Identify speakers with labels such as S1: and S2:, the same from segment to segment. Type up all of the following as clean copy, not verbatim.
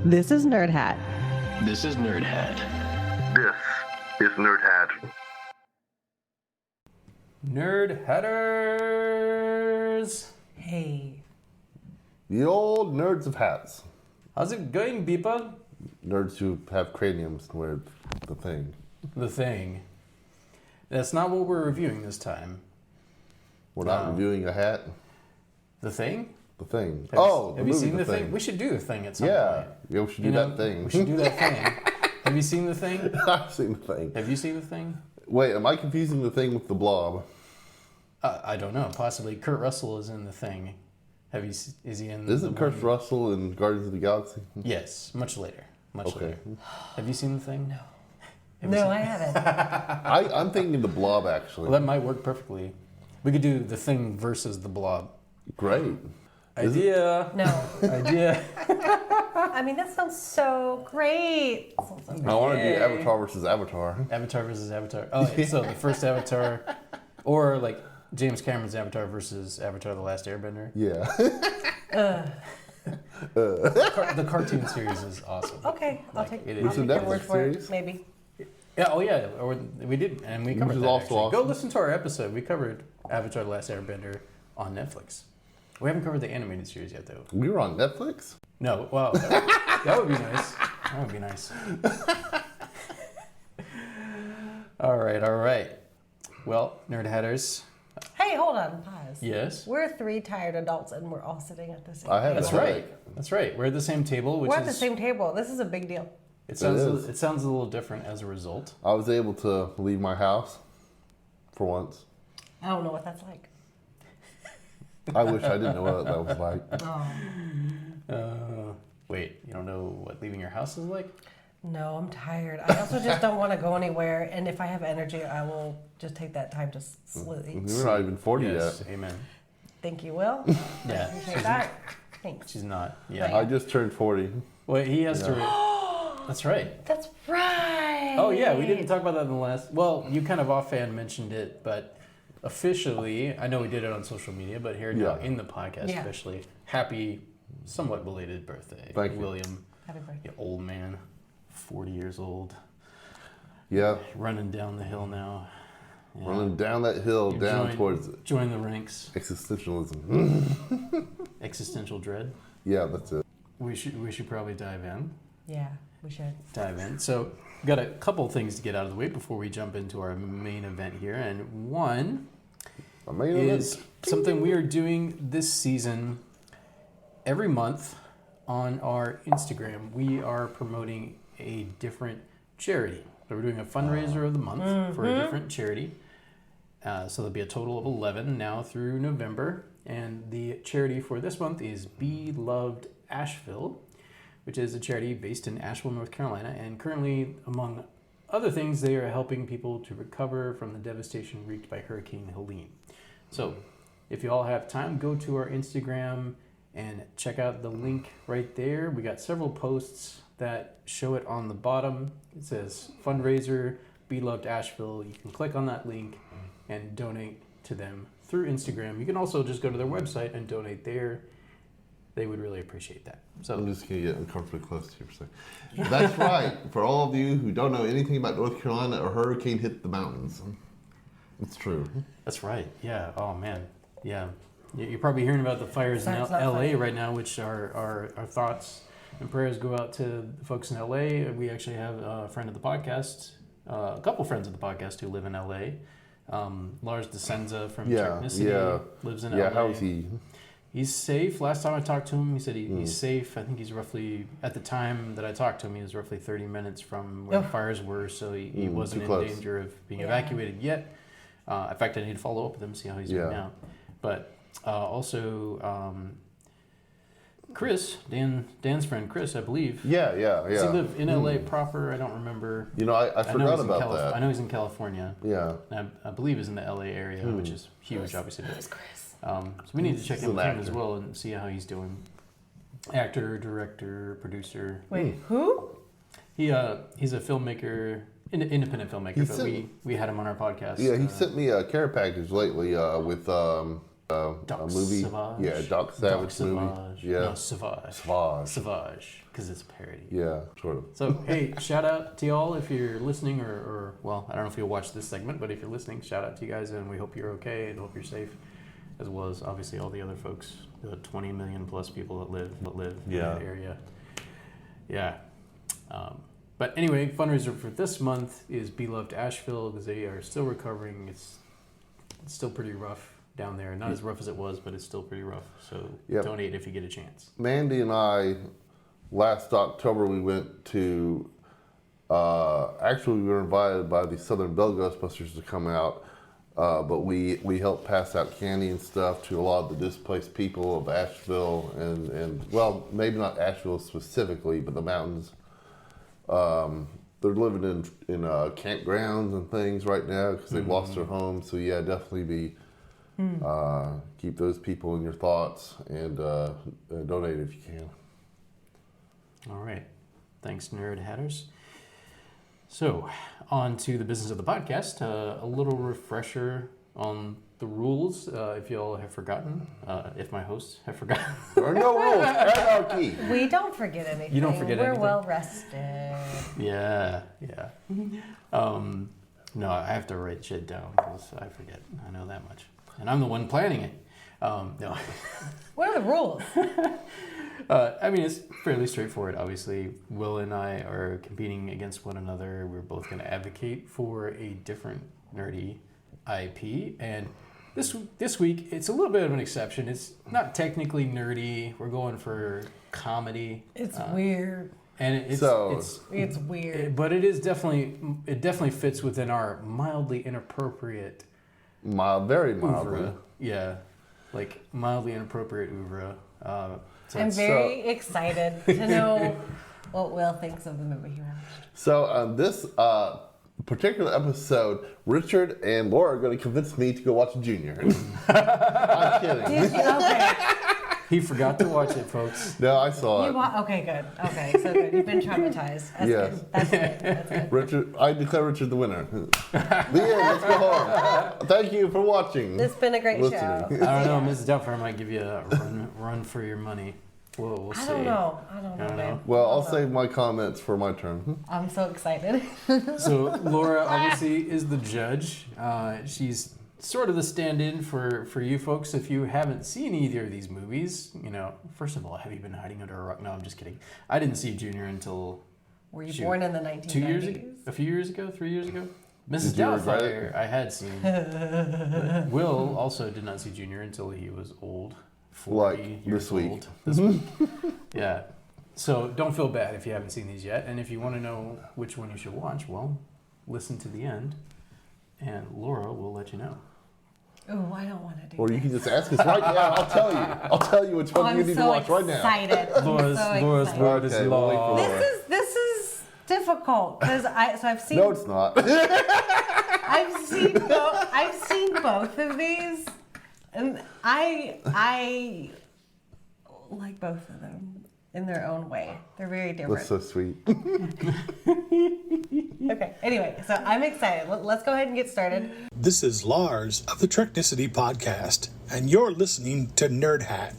S1: This is Nerd Hat.
S2: This is Nerd Hat.
S3: This is Nerd Hat.
S4: Nerd Hatters!
S1: Hey.
S3: The old nerds of hats.
S4: How's it going, people?
S3: Nerds who have craniums wear the thing.
S4: The Thing. That's not what we're reviewing this time.
S3: We're not reviewing a hat.
S4: The Thing?
S3: The Thing.
S4: Have you seen The Thing? We should do The Thing at some point.
S3: Yeah, we should do that thing.
S4: We should do that thing. Have you seen The Thing?
S3: I've seen The Thing.
S4: Have you seen The Thing?
S3: Wait, am I confusing The Thing with The Blob?
S4: I don't know. Possibly. Kurt Russell is in The Thing. Is he in?
S3: Isn't Kurt Russell in Guardians of the Galaxy?
S4: Yes, much later. Much later. Have you seen The Thing?
S1: No. I haven't.
S3: I'm thinking The Blob, actually.
S4: Well, that might work perfectly. We could do The Thing versus The Blob.
S3: Great.
S4: Idea.
S1: No.
S4: Idea.
S1: I mean, that sounds so great.
S3: I want to do Avatar versus Avatar.
S4: Avatar versus Avatar. Oh, so the first Avatar, or like James Cameron's Avatar versus Avatar: The Last Airbender.
S3: Yeah.
S4: The cartoon series is awesome.
S1: Okay, I'll take
S4: it
S1: I'll
S4: is.
S1: take
S3: It's a
S1: your word
S3: Netflix
S1: for it.
S3: series?
S1: Maybe.
S4: Yeah. Oh yeah. Or we did, and we covered
S3: is
S4: that.
S3: also
S4: Actually.
S3: awesome.
S4: Go listen to our episode. We covered Avatar: The Last Airbender on Netflix. We haven't covered the animated series yet, though.
S3: We were on Netflix?
S4: No. Well, that would be nice. That would be nice. All right. Well, Nerd Hatters.
S1: Hey, hold on. Pause.
S4: Yes.
S1: We're three tired adults, and we're all sitting at the same
S3: I have
S1: table.
S4: That's right. That's right. We're at the same table, which
S1: We're
S4: is
S1: at the same table. This is a big deal.
S4: It sounds
S3: is.
S4: it sounds a little different as a result.
S3: I was able to leave my house for once.
S1: I don't know what that's like.
S3: I wish I didn't know what that was like.
S1: Oh.
S4: Wait, you don't know what leaving your house is like?
S1: No, I'm tired. I also just don't want to go anywhere. And if I have energy, I will just take that time to sleep.
S3: You're not even 40
S4: Yes,
S3: yet.
S4: amen.
S1: Think you will?
S4: Yeah,
S1: Appreciate that. Thanks.
S4: she's not. Yeah.
S3: I just turned 40.
S4: Wait, he has to. That's right.
S1: That's right.
S4: Oh yeah, we didn't talk about that in the last. Well, you kind of offhand mentioned it, but officially, I know we did it on social media, but here now in the podcast, officially, happy, somewhat belated birthday,
S3: Thank you.
S4: William.
S1: Happy birthday.
S4: You old man, 40 years old,
S3: Yeah,
S4: running down the hill now. Yeah.
S3: running down that hill, towards
S4: join the ranks.
S3: existentialism.
S4: Existential dread.
S3: Yeah, that's it.
S4: We should probably dive in.
S1: Yeah, we should.
S4: So we've got a couple things to get out of the way before we jump into our main event here. And one is something we are doing this season every month on our Instagram. We are promoting a different charity. So we're doing a fundraiser of the month for a different charity. So there'll be a total of 11 now through November. And the charity for this month is Be Loved Asheville, which is a charity based in Asheville, North Carolina. And currently, among other things, they are helping people to recover from the devastation wreaked by Hurricane Helene. So if you all have time, go to our Instagram and check out the link right there. We got several posts that show it on the bottom. It says fundraiser, Be Loved Asheville. You can click on that link and donate to them through Instagram. You can also just go to their website and donate there. They would really appreciate that. So
S3: I'm just going to get uncomfortably close to you for a second. That's right. For all of you who don't know anything about North Carolina, a hurricane hit the mountains. It's true.
S4: that's right. Yeah. Oh man. Yeah. You're probably hearing about the fires in
S1: That's not
S4: LA
S1: funny.
S4: right now, which our thoughts and prayers go out to the folks in LA. We actually have a friend of the podcast, a couple friends of the podcast who live in LA. Lars DeSenza from Technicity lives in LA.
S3: Yeah, how is he?
S4: He's safe. Last time I talked to him, he said he's safe. I think he's roughly, at the time that I talked to him, he was roughly 30 minutes from where the fires were, so he wasn't in
S3: close.
S4: danger of being evacuated yet. In fact, I need to follow up with him, see how he's doing now. But also, Chris, Dan's friend Chris, I believe.
S3: Yeah.
S4: Does he live in LA proper? I don't remember.
S3: You know, I forgot about that.
S4: I know he's in California.
S3: Yeah.
S4: And I believe he's in the LA area, which is huge, obviously.
S1: Who's Chris?
S4: So we need to check in
S3: an
S4: with him
S3: actor.
S4: as well and see how he's doing. Actor, director, producer.
S1: Wait, who?
S4: He's a filmmaker, independent filmmaker, but we had him on our podcast.
S3: Yeah, he sent me a care package lately with
S4: Doc
S3: movie.
S4: Savage.
S3: Yeah, Doc Savage movie.
S4: Savage.
S3: Yeah.
S4: No, Savage, because it's a parody.
S3: Yeah, sort of.
S4: So, hey, shout out to y'all if you're listening, or, well, I don't know if you'll watch this segment, but if you're listening, shout out to you guys, and we hope you're okay and hope you're safe, as well as obviously all the other folks, the 20 million plus people that live in that area. Yeah. But anyway, fundraiser for this month is Beloved Asheville, because they are still recovering. It's still pretty rough down there. Not as rough as it was, but it's still pretty rough. So donate if you get a chance.
S3: Mandy and I, last October, we went to, actually we were invited by the Southern Belle Ghostbusters to come out, but we helped pass out candy and stuff to a lot of the displaced people of Asheville and well, maybe not Asheville specifically, but the mountains. They're living in campgrounds and things right now because they've lost their homes. So yeah, definitely keep those people in your thoughts and donate if you can.
S4: All right. Thanks, Nerd Hatters. So, on to the business of the podcast. A little refresher on the rules, if y'all have forgotten, if my hosts have forgotten.
S3: There are no rules. Anarchy.
S1: We don't forget anything.
S4: You don't forget anything?
S1: We're well rested.
S4: Yeah. No, I have to write shit down because I forget. I know that much. And I'm the one planning it. No.
S1: What are the rules?
S4: I mean, it's fairly straightforward. Obviously, Will and I are competing against one another. We're both going to advocate for a different nerdy IP. And this week, it's a little bit of an exception. It's not technically nerdy. We're going for comedy.
S1: It's weird.
S4: And
S1: it's weird.
S4: But it definitely fits within our mildly inappropriate.
S3: Very mildly.
S4: Oeuvre. Yeah, like mildly inappropriate oeuvre.
S1: I'm very excited to know what Will thinks of the movie he watched.
S3: So this particular episode, Richard and Laura are going to convince me to go watch Junior. I'm kidding.
S1: Did you? Okay.
S4: He forgot to watch it, folks.
S3: No, I saw it.
S1: Okay, good. Okay, so good. You've been traumatized. That's
S3: Yes.
S1: good. That's good. That's good.
S3: Richard, I declare Richard the winner. The end. Let's go home. Thank you for watching.
S1: It's been a great show.
S4: I don't know. Mrs. Doubtfire might give you a run for your money. We'll see.
S1: I don't know, man.
S3: Well, I'll save my comments for my turn.
S1: I'm so excited.
S4: So Laura obviously is the judge. She's sort of the stand-in for you folks. If you haven't seen either of these movies, first of all, have you been hiding under a rock? No, I'm just kidding. I didn't see Junior until...
S1: Were you born in the 1990s?
S4: 2 years ago? A few years ago? 3 years ago? Mrs.
S3: Did you regret
S4: Doubtfire, I had seen. But Will also did not see Junior until he was old. 40
S3: Like
S4: years
S3: this week.
S4: old. This week. Yeah. So don't feel bad if you haven't seen these yet. And if you want to know which one you should watch, well, listen to the end. And Laura will let you know.
S1: Oh, I don't want to do
S3: Or you can just ask us right now. I'll tell you. I'll tell you which one you need to watch right now.
S4: Laura's word is
S3: Okay,
S4: law.
S3: we'll wait for Laura.
S1: This is difficult because I've seen.
S3: No, it's not.
S1: I've seen both of these, and I like both of them in their own way. They're very different.
S3: That's so sweet.
S1: Okay. Anyway, so I'm excited. Let's go ahead and get started.
S5: This is Lars of the Technicity Podcast, and you're listening to Nerd Hat.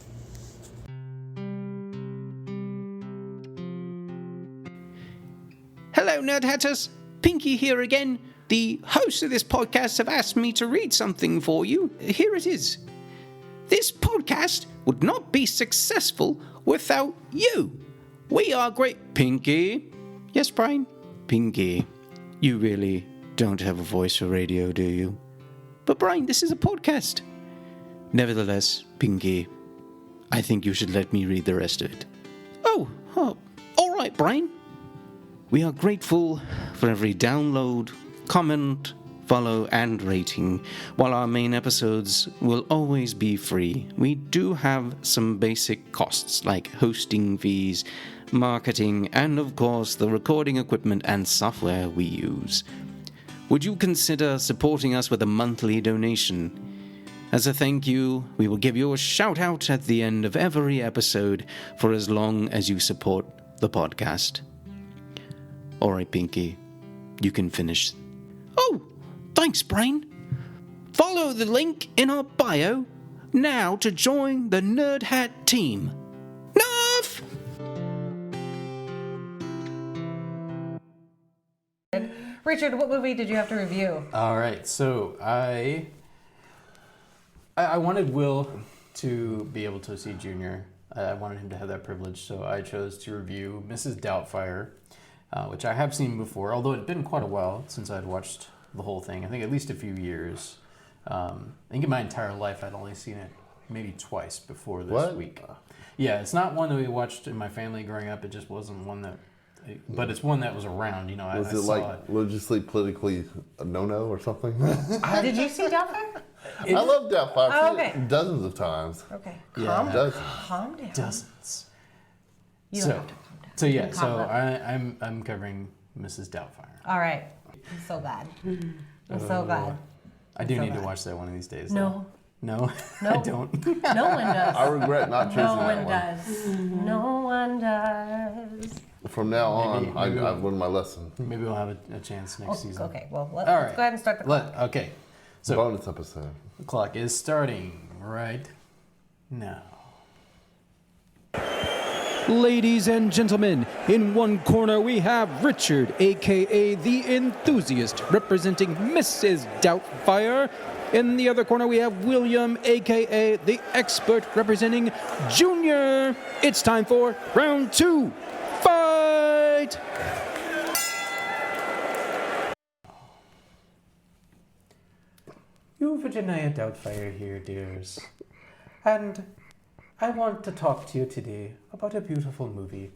S6: Hello, Nerd Hatters. Pinky here again. The hosts of this podcast have asked me to read something for you. Here it is. This podcast would not be successful without you. We are great. Pinky. Yes, Brian? Pinky. You really don't have a voice for radio, do you? But Brian, this is a podcast. Nevertheless, Pinky, I think you should let me read the rest of it. Oh, all right, Brian. We are grateful for every download, comment, follow, and rating. While our main episodes will always be free, we do have some basic costs like hosting fees, marketing, and of course the recording equipment and software we use. Would you consider supporting us with a monthly donation? As a thank you, we will give you a shout out at the end of every episode for as long as you support the podcast. Alright, Pinky, you can finish. Oh, thanks, Brian. Follow the link in our bio now to join the Nerd Hat team. Nuff!
S1: Richard, what movie did you have to review?
S4: All right, so I wanted Will to be able to see Junior. I wanted him to have that privilege, so I chose to review Mrs. Doubtfire, which I have seen before, although it had been quite a while since I'd watched the whole thing. I think at least a few years. I think in my entire life I'd only seen it maybe twice before this week. Yeah, it's not one that we watched in my family growing up. It just wasn't one that... But it's one that was around, you know.
S3: Was it like religiously, politically a no-no or something?
S1: Did you see Doubtfire?
S3: I love Doubtfire.
S1: Oh, okay.
S3: Dozens of times.
S1: Okay.
S4: Yeah.
S3: Dozens.
S1: Calm down.
S4: Dozens.
S1: You don't have to calm down.
S4: So yeah,
S1: Calm
S4: so
S1: down.
S4: I'm covering Mrs. Doubtfire.
S1: All right. I'm so glad. I'm so glad.
S4: I do
S1: so
S4: need to
S1: bad.
S4: watch that one of these days.
S1: No.
S4: No?
S1: No.
S4: I don't.
S1: No one does.
S3: I regret not choosing
S1: No
S3: that
S1: one
S3: one.
S1: does. No one does.
S3: From now on,
S4: maybe
S3: I've learned my lesson.
S4: Maybe we'll have a chance next season.
S1: Okay, well, let's
S4: All right.
S1: go ahead and start the clock.
S4: Okay. So
S3: Bonus episode.
S4: the clock is starting right now.
S6: Ladies and gentlemen, in one corner we have Richard, aka the enthusiast, representing Mrs. Doubtfire. In the other corner we have William, aka the expert, representing Junior. It's time for round 2. Fight!
S4: You, Virginia Doubtfire here, dears. And I want to talk to you today about a beautiful movie.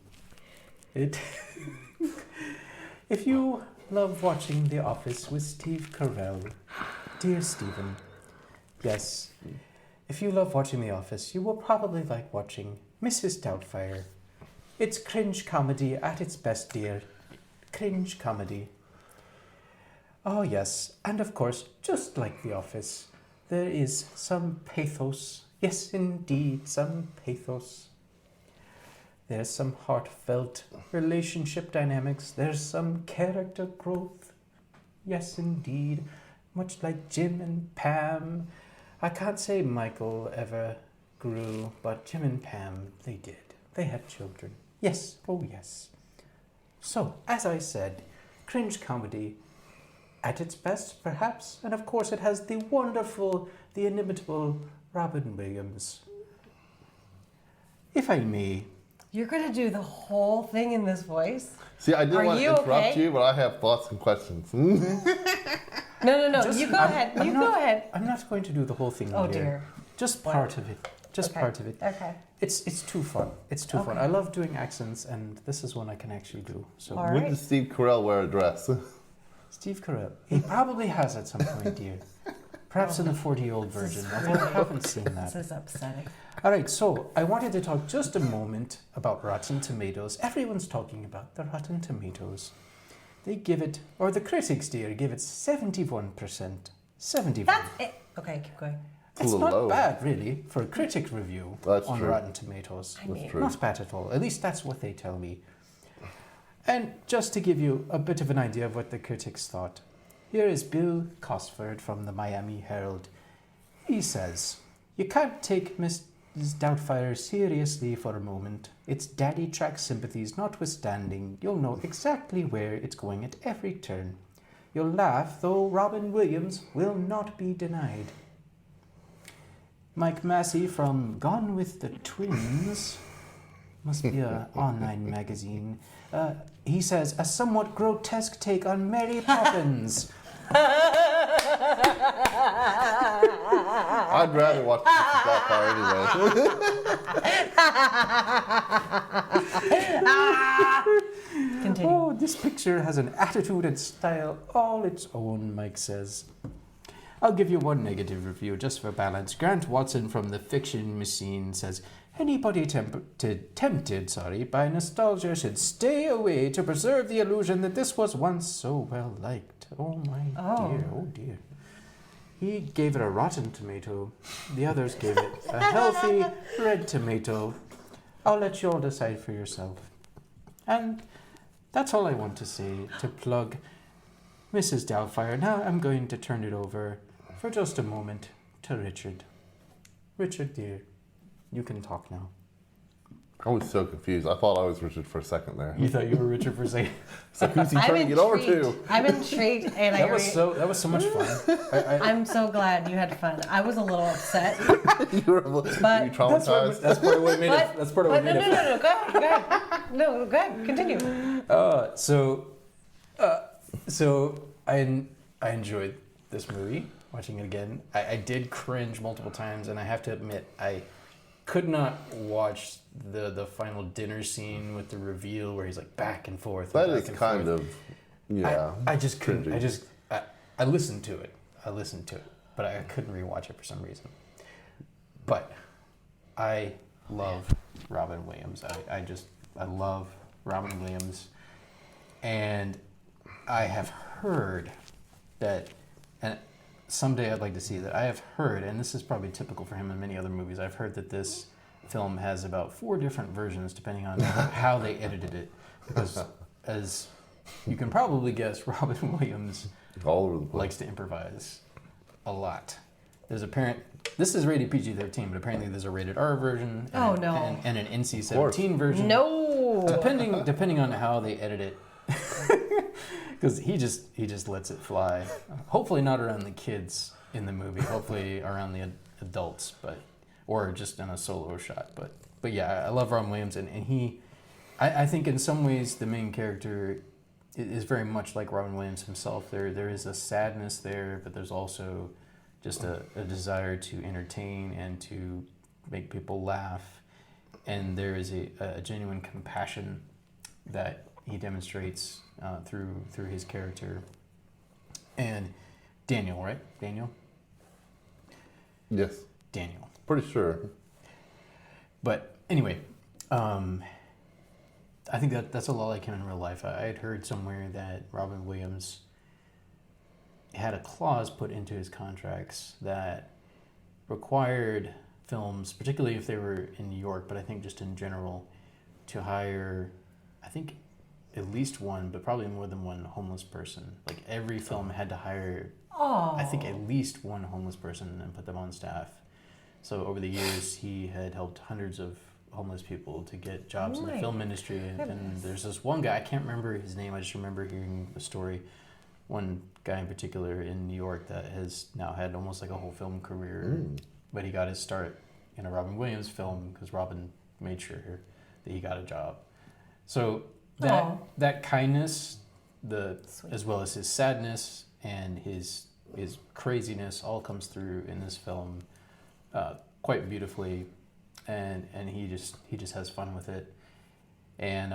S4: If you love watching The Office with Steve Carell, dear Stephen, yes, if you love watching The Office, you will probably like watching Mrs. Doubtfire. It's cringe comedy at its best, dear. Cringe comedy. Oh yes, and of course, just like The Office, there is some pathos. Yes, indeed, some pathos. There's some heartfelt relationship dynamics. There's some character growth. Yes, indeed, much like Jim and Pam. I can't say Michael ever grew, but Jim and Pam, they did. They had children. Yes, oh yes. So, as I said, cringe comedy at its best, perhaps, and of course it has the wonderful, the inimitable Robin Williams. If I may.
S1: You're going to do the whole thing in this voice?
S3: See, I didn't want to interrupt
S1: okay?
S3: you, but I have thoughts and questions.
S1: No. You go ahead. Go ahead.
S4: I'm not going to do the whole thing.
S1: Oh,
S4: here.
S1: dear.
S4: Just part of it. Just
S1: Okay.
S4: part of it.
S1: Okay.
S4: It's too fun. It's too fun.
S1: Okay.
S4: I love doing accents, and this is one I can actually do. So,
S1: All
S3: When
S1: right.
S3: does Steve Carell wear a dress?
S4: Steve Carell, he probably has at some point, dear. Perhaps in the 40-year-old version, although I haven't seen that.
S1: This is upsetting.
S4: All right, so I wanted to talk just a moment about Rotten Tomatoes. Everyone's talking about the Rotten Tomatoes. They give it, or the critics, dear, give it 71%. 71%.
S1: That's it. Okay, keep going.
S3: a
S4: It's
S3: little
S4: not
S3: low.
S4: bad, really, for a critic review
S3: That's
S4: on
S3: true.
S4: Rotten Tomatoes.
S3: That's true.
S4: Not bad at all. At least that's what they tell me. And just to give you a bit of an idea of what the critics thought, here is Bill Cosford from the Miami Herald. He says, "You can't take Mrs. Doubtfire seriously for a moment. Its daddy track sympathies notwithstanding, you'll know exactly where it's going at every turn. You'll laugh, though Robin Williams will not be denied." Mike Massey from Gone with the Twins, must be an online magazine. He says, "A somewhat grotesque take on Mary Poppins."
S3: I'd rather watch Mrs. Doubtfire anyway.
S1: Continue.
S4: Oh, this picture has an attitude and style all its own, Mike says. I'll give you one negative review just for balance. Grant Watson from the Fiction Machine says, "Anybody tempted by nostalgia should stay away to preserve the illusion that this was once so well liked." Oh my dear, oh dear. He gave it a rotten tomato. The others gave it a healthy red tomato. I'll let you all decide for yourself. And that's all I want to say to plug Mrs. Doubtfire. Now I'm going to turn it over for just a moment to Richard. Richard, dear, you can talk now.
S3: I was so confused. I thought I was Richard for a second there.
S4: You thought you were Richard for a second?
S3: It's like, who's he trying to get over to?
S1: I'm intrigued, and
S4: That was so much fun.
S1: I'm so glad you had fun. I was a little upset.
S3: You were traumatized.
S4: That's part of what made it. That's part of what made it.
S1: No. Go ahead. No, go ahead. Continue.
S4: So I enjoyed this movie. Watching it again, I did cringe multiple times, and I have to admit, I could not watch the final dinner scene with the reveal where he's like back and forth.
S3: That is kind of, yeah.
S4: I just couldn't.
S3: cringy.
S4: I listened to it. But I couldn't rewatch it for some reason. But I love Robin Williams. I love Robin Williams, and I have heard that, and someday I'd like to see that. I have heard, and this is probably typical for him in many other movies, I've heard that this film has about 4 different versions depending on how they edited it. Because as you can probably guess, Robin Williams
S3: All over the place.
S4: likes to improvise a lot. This is rated PG-13, but apparently there's a rated R version and, and an NC-17 version.
S1: No.
S4: Depending on how they edit it. Because he just lets it fly. Hopefully not around the kids in the movie. Hopefully around the adults, or just in a solo shot. But yeah, I love Robin Williams, and I think in some ways the main character is very much like Robin Williams himself. There is a sadness there, but there's also just a desire to entertain and to make people laugh, and there is a genuine compassion that he demonstrates through his character. And Daniel, right? Daniel?
S3: Yes.
S4: Daniel.
S3: Pretty sure.
S4: But anyway, I think that's a lot like him in real life. I had heard somewhere that Robin Williams had a clause put into his contracts that required films, particularly if they were in New York, but I think just in general, to hire, I think, at least one, but probably more than one homeless person. Like every film had to hire, I think, at least one homeless person and put them on staff. So over the years, he had helped hundreds of homeless people to get jobs in the film industry. And there's this one guy, I can't remember his name, I just remember hearing the story. One guy in particular in New York that has now had almost like a whole film career, but he got his start in a Robin Williams film because Robin made sure that he got a job. So that kindness, as well as his sadness and his craziness, all comes through in this film quite beautifully, and he just has fun with it, and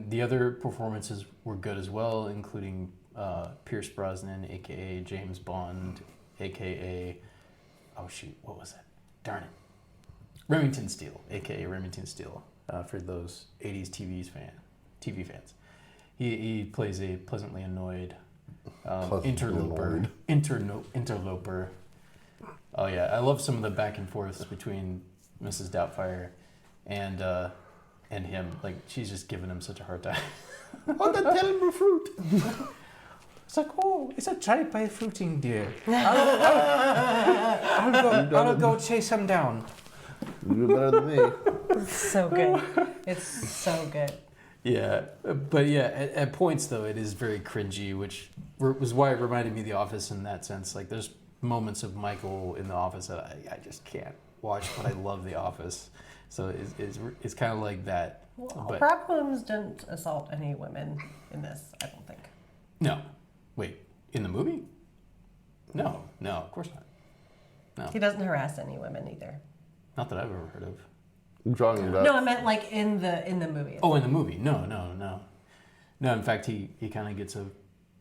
S4: the other performances were good as well, including Pierce Brosnan, aka James Bond, aka what was it? Darn it, Remington Steele, aka Remington Steele, for those 80s TV fans. He plays a pleasantly annoyed interloper. Oh yeah, I love some of the back and forths between Mrs. Doubtfire and him. Like, she's just giving him such a hard time.
S3: Oh, that terrible fruit!
S4: It's like, oh, it's a dry fruiting deer. I'll go chase him down.
S3: You're better than me.
S1: It's so good. It's so good.
S4: Yeah, but yeah, at points though, it is very cringy, which was why it reminded me of The Office in that sense. Like, there's moments of Michael in The Office that I just can't watch, but I love The Office. So it's kind of like that.
S1: Well,
S4: but
S1: Rob Williams didn't assault any women in this, I don't think.
S4: no, wait, in the movie? No, of course not. No,
S1: He doesn't harass any women either.
S4: not that I've ever heard of.
S3: I'm talking about.
S1: No, I meant like in the movie.
S4: Oh, in the movie? No. No, in fact, he kind of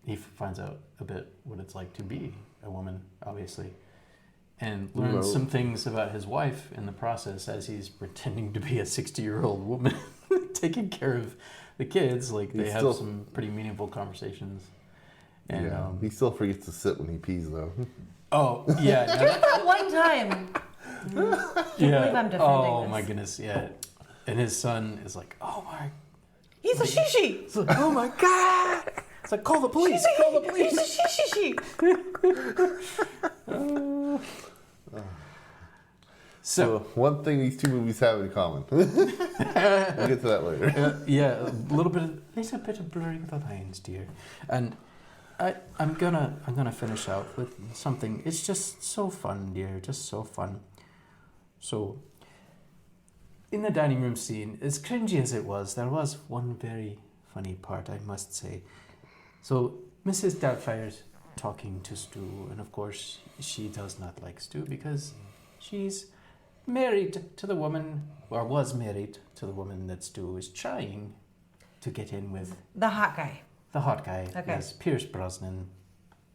S4: he finds out a bit what it's like to be a woman, obviously, and learns some things about his wife in the process as he's pretending to be a 60-year-old woman taking care of the kids. Like, they have some pretty meaningful conversations. And
S3: Yeah, he still forgets to sit when he pees, though.
S4: oh yeah, no,
S1: Just that one time.
S4: yeah.
S1: believe I'm defending
S4: Oh
S1: this.
S4: my goodness, yeah. And his son is like, oh my.
S1: He's a shishi.
S4: It's like, oh my god. It's like, call the police. Call the police.
S1: He's a shishi.
S3: So one thing these two movies have in common. We'll get to that later.
S4: Yeah, a little bit of blurring of the lines, dear. And I'm gonna finish out with something. It's just so fun, dear, just so fun. So, in the dining room scene, as cringy as it was, there was one very funny part, I must say. So, Mrs. Doubtfire's talking to Stu, and of course, she does not like Stu because she's married to the woman, or was married to the woman that Stu is trying to get in with.
S1: The hot guy.
S4: The hot guy,
S1: Okay.
S4: yes, Pierce Brosnan,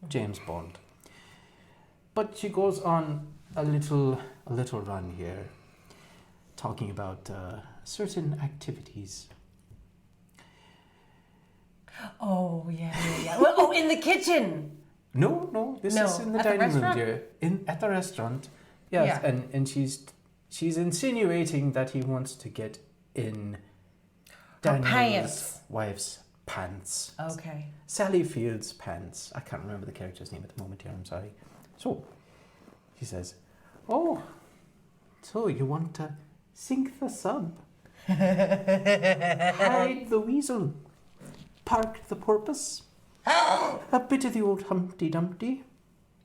S4: James Bond. But she goes on a little run here, talking about certain activities.
S1: Oh, yeah. Well, oh, in the kitchen.
S4: No, this
S1: No,
S4: is in the
S1: at the
S4: dining room,
S1: restaurant?
S4: dear. At the restaurant, yes,
S1: Yeah.
S4: and she's insinuating that he wants to get in Daniel's
S1: pants.
S4: wife's pants.
S1: Okay.
S4: Sally Field's pants. I can't remember the character's name at the moment here, I'm sorry. So, he says, "Oh, so you want to sink the sub, hide the weasel, park the porpoise, a bit of the old Humpty Dumpty,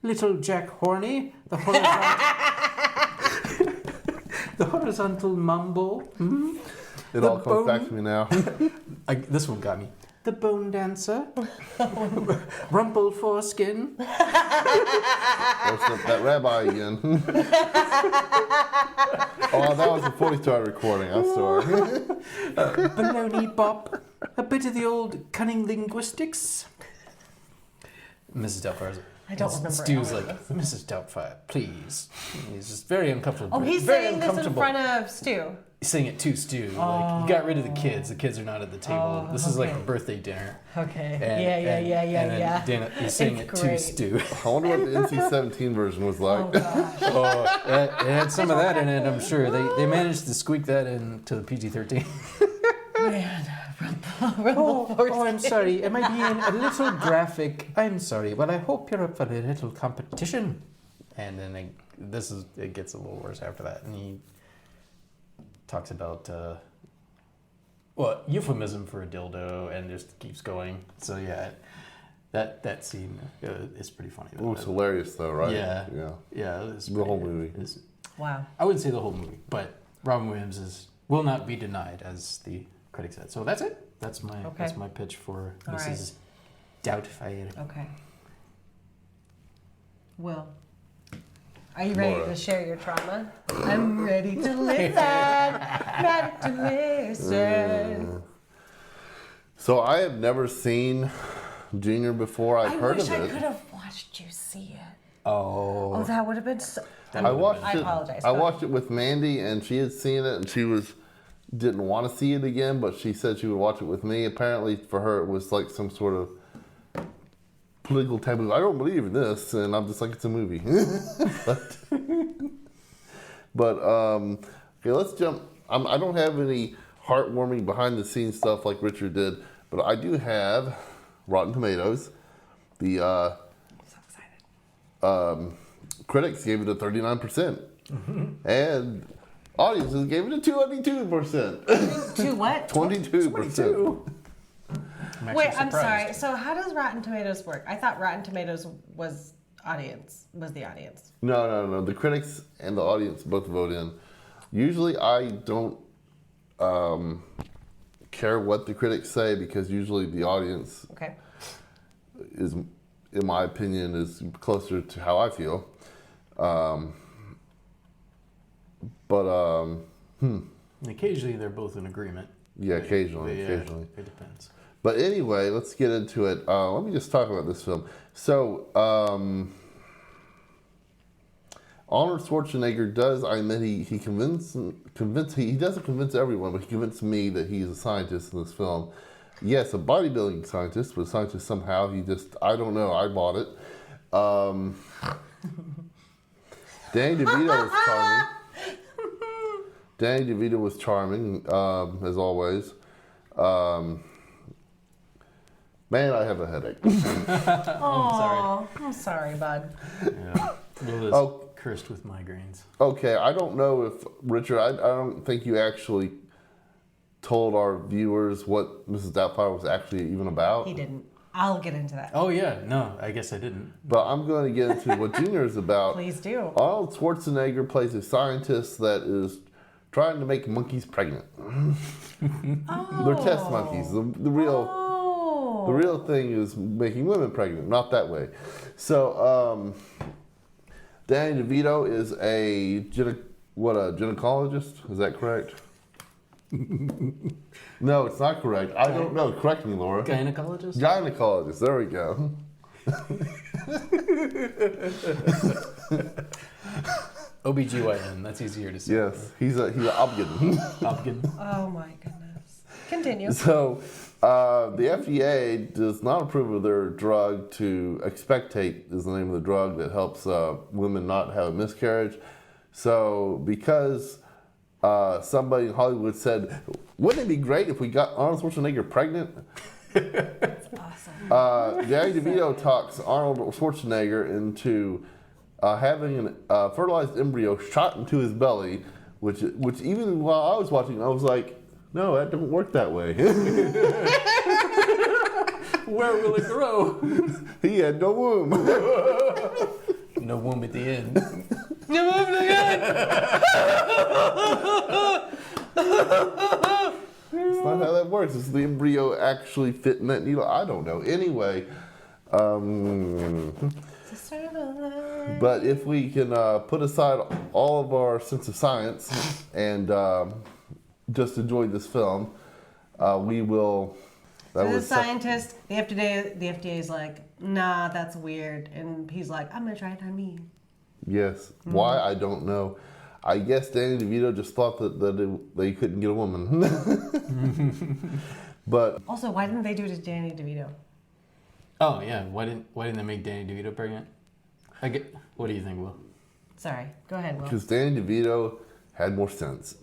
S4: little Jack Horny, the horizontal mambo,
S3: It
S4: The
S3: all comes back
S4: bone-
S3: to me now.
S4: This one got me. The bone dancer, rumpled foreskin,
S3: What's that rabbi again? Oh, that was before we started recording. I'm sorry.
S4: baloney bop, a bit of the old cunning linguistics." Mrs. Doubtfire.
S1: I don't remember
S4: Stu's
S1: any
S4: like,
S1: of
S4: "Mrs. Doubtfire, please." He's just very uncomfortable.
S1: Oh, he's
S4: very
S1: saying this in front of Stu.
S4: Saying it to Stu. Like, you got rid of the kids. The kids are not at the table. This is like a birthday dinner.
S1: Okay.
S4: And,
S1: Yeah.
S4: And then he's saying
S1: It's
S4: it to
S1: great.
S4: Stu.
S3: I wonder what the NC-17 version was like.
S1: Oh,
S4: It had some of that in it, I'm sure. They managed to squeak that into the PG-13.
S1: man. Rumble
S4: Oh, I'm sorry. Am I being a little graphic? I'm sorry. Well, I hope you're up for a little competition. And then it gets a little worse after that. And he talks about, euphemism for a dildo, and just keeps going. So, yeah, that scene is pretty funny.
S3: It was hilarious, though, right?
S4: Yeah.
S3: Yeah.
S4: It's
S3: The whole movie.
S1: Wow.
S4: I wouldn't say the whole movie, but Robin Williams will not be denied, as the critic said. So that's it. That's my pitch for
S1: All
S4: Mrs. Doubtfire.
S1: Okay. Will, are you ready
S3: Laura.
S1: to share your trauma? I'm ready to listen. Ready to listen.
S3: So I have never seen Junior before. I've heard
S1: wish
S3: of
S1: I
S3: it.
S1: could have watched you see it.
S4: Oh,
S1: Oh, that would have been so.
S3: I watched
S1: I
S3: it.
S1: apologize.
S3: I
S1: Go
S3: watched it with Mandy, and she had seen it, and she didn't want to see it again, but she said she would watch it with me. Apparently, for her, it was like some sort of political taboo. I don't believe in this, and I'm just like, it's a movie. but okay, let's jump. I don't have any heartwarming behind the scenes stuff like Richard did, but I do have Rotten Tomatoes. The
S1: I'm so excited.
S3: critics gave it a 39%, and audiences gave it a 22%.
S1: To what?
S3: 22%.
S1: Wait, I'm sorry. So how does Rotten Tomatoes work? I thought Rotten Tomatoes was the audience.
S3: No. The critics and the audience both vote in. Usually, I don't care what the critics say, because usually the audience
S1: Okay.
S3: is, in my opinion, is closer to how I feel.
S4: occasionally they're both in agreement.
S3: Yeah, occasionally.
S4: It depends.
S3: But anyway, let's get into it. Let me just talk about this film. So, Arnold Schwarzenegger does, I admit, he doesn't convince everyone, but he convinced me that he's a scientist in this film. Yes, a bodybuilding scientist, but a scientist somehow. I don't know, I bought it. Danny DeVito was charming, as always. Man, I have a headache.
S1: Oh, I'm sorry, bud.
S4: Yeah. Will is
S3: Oh.
S4: cursed with migraines.
S3: Okay, I don't know if, Richard, I don't think you actually told our viewers what Mrs. Doubtfire was actually even about.
S1: He didn't. I'll get into that.
S4: Oh yeah, no, I guess I didn't.
S3: But I'm going to get into what Junior is about.
S1: Please do.
S3: Arnold Schwarzenegger plays a scientist that is trying to make monkeys pregnant. They're test monkeys. The real thing is making women pregnant, not that way. So, Danny Devito is a gynecologist? Is that correct? No, it's not correct. I don't know. Correct me, Laura.
S4: Gynecologist?
S3: Gynecologist. There we go.
S4: OBGYN, that's easier to say.
S3: Yes, he's a obgyn.
S4: Hopkins.
S1: Oh my goodness. Continue.
S3: So, the FDA does not approve of their drug to expectate is the name of the drug that helps women not have a miscarriage. So, because somebody in Hollywood said, wouldn't it be great if we got Arnold Schwarzenegger pregnant?
S1: Awesome.
S3: Danny DeVito talks Arnold Schwarzenegger into having a fertilized embryo shot into his belly, which even while I was watching, I was like, no, that don't work that way.
S4: Where will it grow?
S3: He had no womb.
S4: No womb at the end.
S1: No womb again.
S3: It's not how that works. It's the embryo actually fit in that needle. I don't know. Anyway, but if we can put aside all of our sense of science and just enjoy this film, we will.
S1: The scientist, the FDA is like, nah, that's weird, and he's like, I'm gonna try it on me.
S3: Yes. Why? I don't know. I guess Danny DeVito just thought that they couldn't get a woman. But
S1: Also, why didn't they do it to Danny DeVito?
S4: Oh yeah, why didn't they make Danny DeVito pregnant? What do you think, Will?
S1: Sorry, go ahead, Will.
S3: because Danny DeVito had more sense.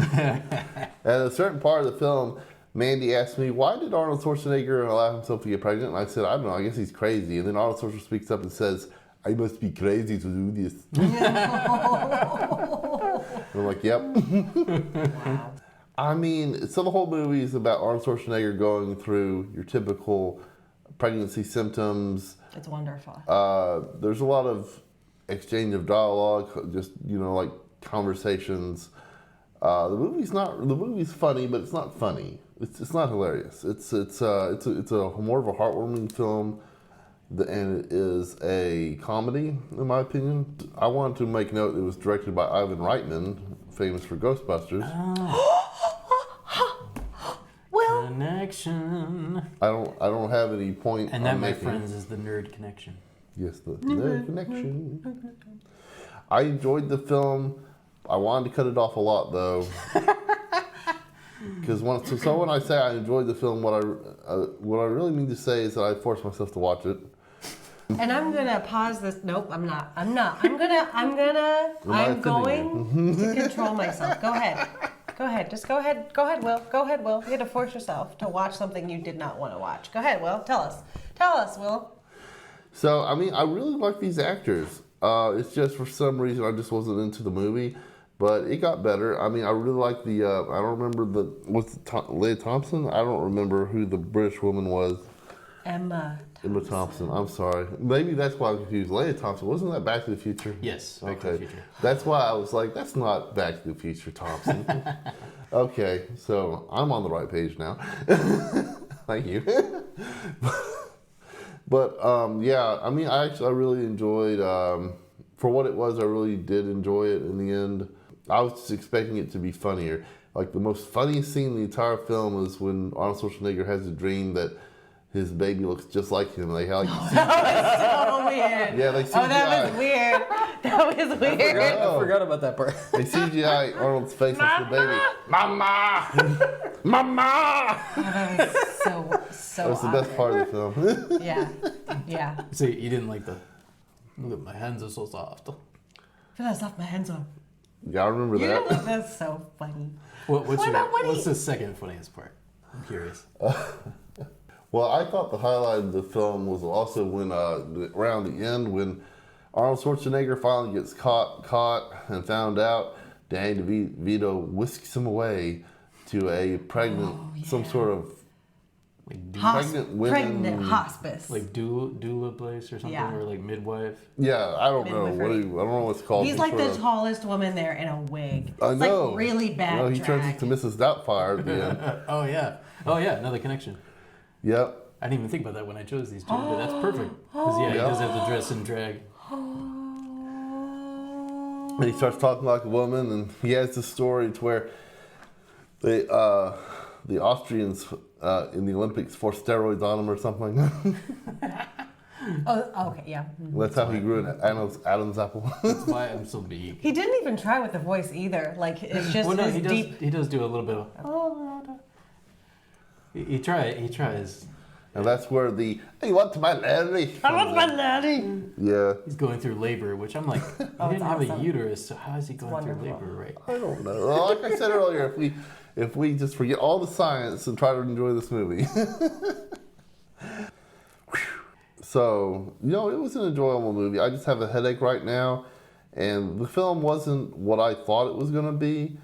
S3: At a certain part of the film, Mandy asked me, why did Arnold Schwarzenegger allow himself to get pregnant? And I said, I don't know, I guess he's crazy. And then Arnold Schwarzenegger speaks up and says, I must be crazy to do this. And I'm like, yep.
S1: Wow.
S3: I mean, so the whole movie is about Arnold Schwarzenegger going through your typical pregnancy symptoms.
S1: It's wonderful.
S3: There's a lot of exchange of dialogue, just, like conversations. The movie's funny, but it's not funny. It's not hilarious. It's a more of a heartwarming film, and it is a comedy, in my opinion. I wanted to make note it was directed by Ivan Reitman, famous for Ghostbusters.
S1: Well,
S4: Connection.
S3: I don't have any point.
S4: And that,
S3: on
S4: my
S3: making.
S4: friends, is the Nerd Connection.
S3: Yes, the connection. I enjoyed the film. I wanted to cut it off a lot though, because when I say I enjoyed the film, what I really mean to say is that I forced myself to watch it.
S1: and I'm gonna pause this. Nope, I'm not. I'm going to control myself. Go ahead. Go ahead. Just go ahead. Go ahead, Will. Go ahead, Will. You had to force yourself to watch something you did not want to watch. Go ahead, Will. Tell us. Tell us, Will.
S3: So I mean, I really like these actors. It's just for some reason I just wasn't into the movie, but it got better. I mean, I really like the. I don't remember Leah Thompson. I don't remember who the British woman was.
S1: Emma
S3: Thompson. I'm sorry. Maybe that's why I'm confused. Leah Thompson, wasn't that Back to the Future?
S4: Yes, Back to the Future.
S3: That's why I was like, that's not Back to the Future, Thompson. Okay, so I'm on the right page now. Thank you. But yeah, I mean, I really enjoyed. For what it was, I really did enjoy it. In the end, I was just expecting it to be funnier. Like the most funniest scene in the entire film is when Arnold Schwarzenegger has a dream that his baby looks just like him. They like
S1: That was so weird.
S3: Yeah, they CGI.
S1: Oh, that was weird. That was weird.
S4: I forgot about that part.
S3: They CGI Arnold's face as the baby. Mama! Mama!
S1: Oh, that was so
S3: That was the best part of the film.
S1: Yeah.
S4: So you didn't like the, look at my hands are so soft.
S1: Feel how soft my hands are.
S3: Yeah, I remember
S1: You
S3: that.
S1: know, that's so funny.
S4: What's the second funniest part? I'm curious.
S3: Well, I thought the highlight of the film was also when, around the end, when Arnold Schwarzenegger finally gets caught and found out. Danny DeVito whisks him away to a pregnant, some sort of pregnant women.
S1: Pregnant hospice.
S4: Like doula place or something,
S1: Yeah.
S4: or like midwife.
S3: Yeah, I don't know.
S1: Midwifery.
S3: I don't know what's called.
S1: He's
S3: Some
S1: like
S3: sort
S1: the
S3: of-
S1: tallest woman there in a wig.
S3: I
S1: It's
S3: know.
S1: like really bad
S3: No, he
S1: drag.
S3: turns into Mrs. Doubtfire at the end.
S4: Oh yeah, another connection.
S3: Yep.
S4: I didn't even think about that when I chose these two, but that's perfect. Because he does have to dress in drag.
S3: And he starts talking like a woman, and he has this story to where the Austrians in the Olympics forced steroids on him or something.
S1: Oh, okay, yeah.
S3: That's how he grew an Adam's apple.
S4: That's why I'm so big.
S1: He didn't even try with the voice either. Like, it's just
S4: Well, no,
S1: his
S4: he does.
S1: deep...
S4: He does do a little bit of. He tries.
S3: And that's where the, hey, what's my laddie?
S1: I want my laddie!
S3: Yeah.
S4: He's going through labor, which I'm like, he didn't have a
S1: awesome.
S4: uterus, so how is he going through
S1: wonderful.
S4: labor, right?
S3: I don't know. Well, like I said earlier, if we just forget all the science and try to enjoy this movie. So, it was an enjoyable movie. I just have a headache right now, and the film wasn't what I thought it was going to be.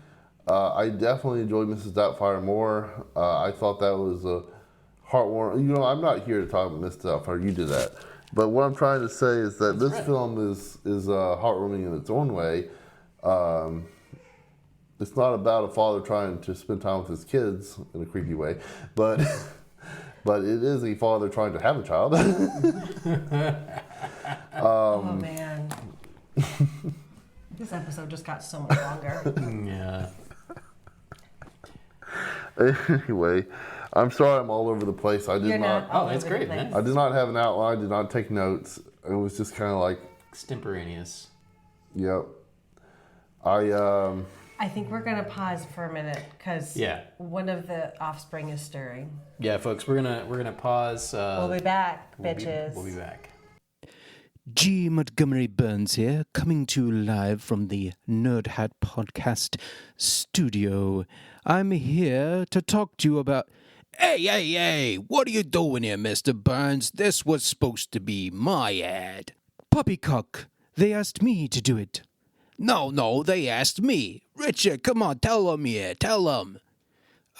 S3: I definitely enjoyed Mrs. Doubtfire more. I thought that was a heartwarming. I'm not here to talk about Mrs. Doubtfire. You did that. But what I'm trying to say is that this film is heartwarming in its own way. It's not about a father trying to spend time with his kids in a creepy way, but but it is a father trying to have a child.
S1: Oh, man. This episode just got so much longer.
S4: Yeah.
S3: Anyway, I'm sorry I'm all over the place. I did
S1: You're
S3: not.
S1: not all
S4: it's
S1: over the
S4: great,
S1: place.
S4: man.
S3: I did not have an outline. I did not take notes. It was just kind of like,
S4: Extemporaneous.
S3: yep.
S1: I think we're going to pause for a minute because
S4: Yeah.
S1: one of the offspring is stirring.
S4: Yeah, folks, we're gonna pause.
S1: We'll be back,
S4: We'll
S1: bitches.
S4: be back.
S6: G. Montgomery Burns here, coming to you live from the Nerd Hat Podcast studio. I'm here to talk to you about... Hey, what are you doing here, Mr. Burns? This was supposed to be my ad. Poppycock, they asked me to do it. No, they asked me. Richard, come on, tell them here, tell them.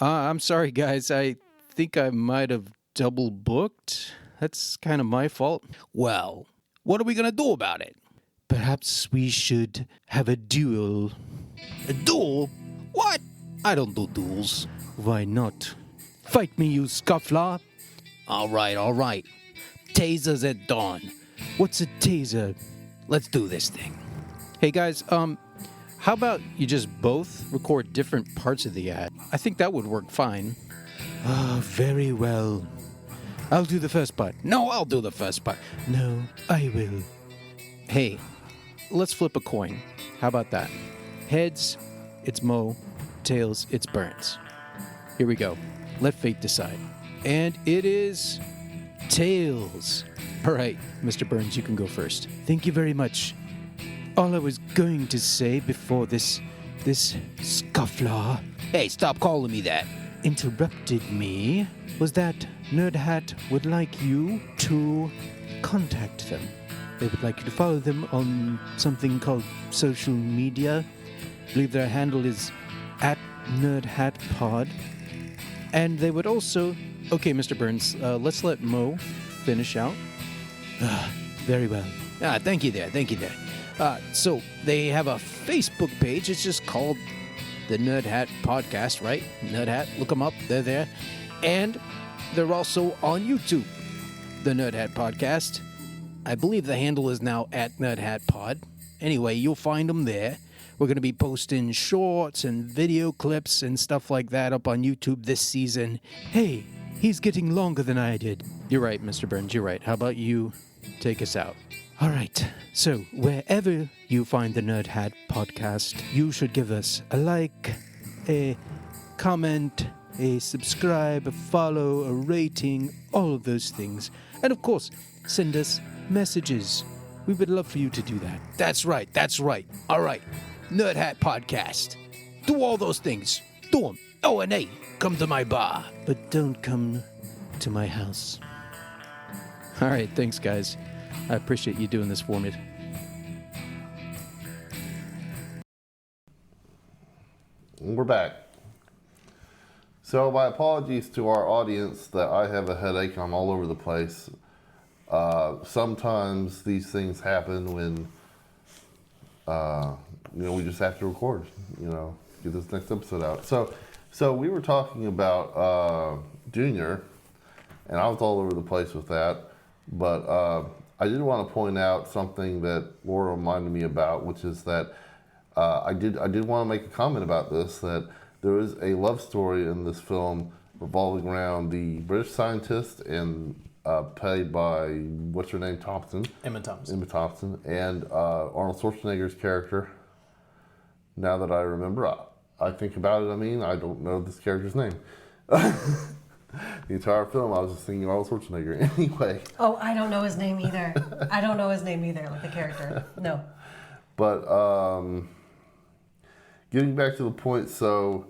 S6: I'm sorry, guys, I think I might have double booked. That's kind of my fault. Well... what are we gonna do about it? Perhaps we should have a duel. A duel? What? I don't do duels. Why not? Fight me, you scuffler. All right. Tasers at dawn. What's a taser? Let's do this thing. Hey guys, how about you just both record different parts of the ad? I think that would work fine. Very well. I'll do the first part. No, I'll do the first part. No, I will. Hey, let's flip a coin. How about that? Heads, it's Mo. Tails, it's Burns. Here we go. Let fate decide. And it is... tails. All right, Mr. Burns, you can go first. Thank you very much. All I was going to say before this scuffler... Hey, stop calling me that. Interrupted me was that Nerd Hat would like you to contact them. They would like you to follow them on something called social media. I believe their handle is @NerdHatPod. And they would also... Okay, Mr. Burns, let's let Mo finish out. Very well. Thank you there. So they have a Facebook page. It's just called the Nerd Hat Podcast, right? Nerd Hat, look them up. They're there. And they're also on YouTube, the Nerd Hat Podcast. I believe the handle is now @NerdHatPod. Anyway, you'll find them there. We're going to be posting shorts and video clips and stuff like that up on YouTube this season. Hey, he's getting longer than I did. You're right, Mr. Burns, you're right. How about you take us out? All right, so wherever you find the Nerd Hat Podcast, you should give us a like, a comment, a subscribe, a follow, a rating, all of those things. And of course, send us messages. We would love for you to do that. That's right. All right, Nerd Hat Podcast. Do all those things. Do them. Oh, and hey, come to my bar. But don't come to my house. All right, thanks, guys. I appreciate you doing this for me.
S3: we're back. So my apologies to our audience that I have a headache. I'm all over the place. Sometimes these things happen when, we just have to record, get this next episode out. So we were talking about Junior, and I was all over the place with that. But I did want to point out something that Laura reminded me about, which is that I did want to make a comment about this, that there is a love story in this film revolving around the British scientist and played by, what's her name, Thompson?
S4: Emma Thompson.
S3: And Arnold Schwarzenegger's character. Now that I remember, I think about it, I don't know this character's name. The entire film, I was just thinking Arnold Schwarzenegger. Anyway.
S1: Oh, I don't know his name either. I don't know his name either, like the character. No.
S3: But getting back to the point, so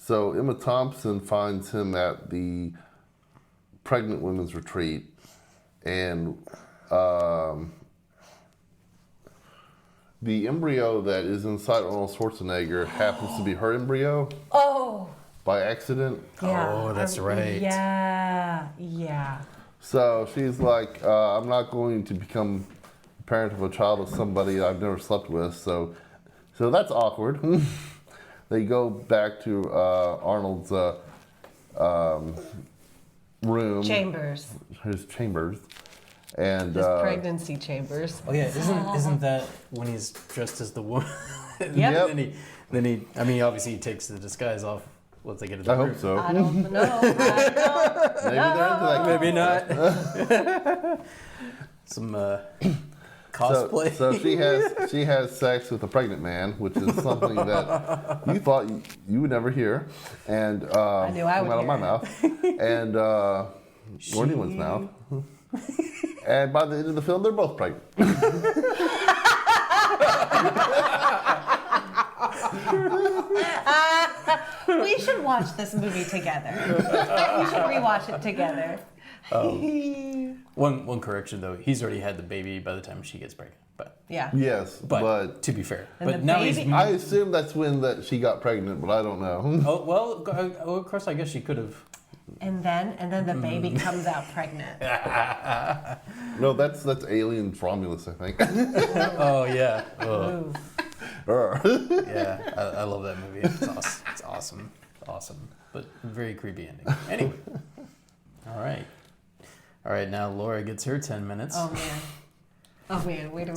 S3: Emma Thompson finds him at the pregnant women's retreat, and the embryo that is inside Arnold Schwarzenegger happens to be her embryo.
S1: Oh.
S3: By accident.
S1: Yeah.
S4: Oh, that's right.
S1: Yeah.
S3: So she's like, I'm not going to become a parent of a child of somebody I've never slept with. So that's awkward. They go back to Arnold's room.
S1: Chambers.
S3: His chambers. And
S1: His pregnancy chambers.
S4: Oh yeah, isn't that when he's dressed as the woman?
S1: Yep.
S4: Then he obviously he takes the disguise off once they get to the
S3: I
S4: room.
S3: hope so.
S1: I don't know.
S3: Maybe they're into that.
S4: Maybe not. Some cosplay.
S3: So she has sex with a pregnant man, which is something that you thought you would never hear, and
S1: I knew I would
S3: come out of my
S1: hear
S3: mouth, and or anyone's mouth. And by the end of the film, they're both pregnant.
S1: We should watch this movie together. We should rewatch it together.
S4: One correction though, he's already had the baby by the time she gets pregnant. But
S1: Yeah.
S3: Yes,
S4: but to be fair,
S1: And
S4: but
S1: the
S4: now
S1: baby-
S4: he's.
S3: I assume that's when she got pregnant, but I don't know.
S4: Oh well, of course I guess she could have.
S1: And then the baby comes out pregnant.
S3: No, that's Alien Romulus, I think.
S4: Oh yeah. Oh.
S1: Ooh.
S4: Yeah, I love that movie. It's awesome, but very creepy ending. Anyway, all right. Now Laura gets her 10 minutes.
S1: Oh man. Where do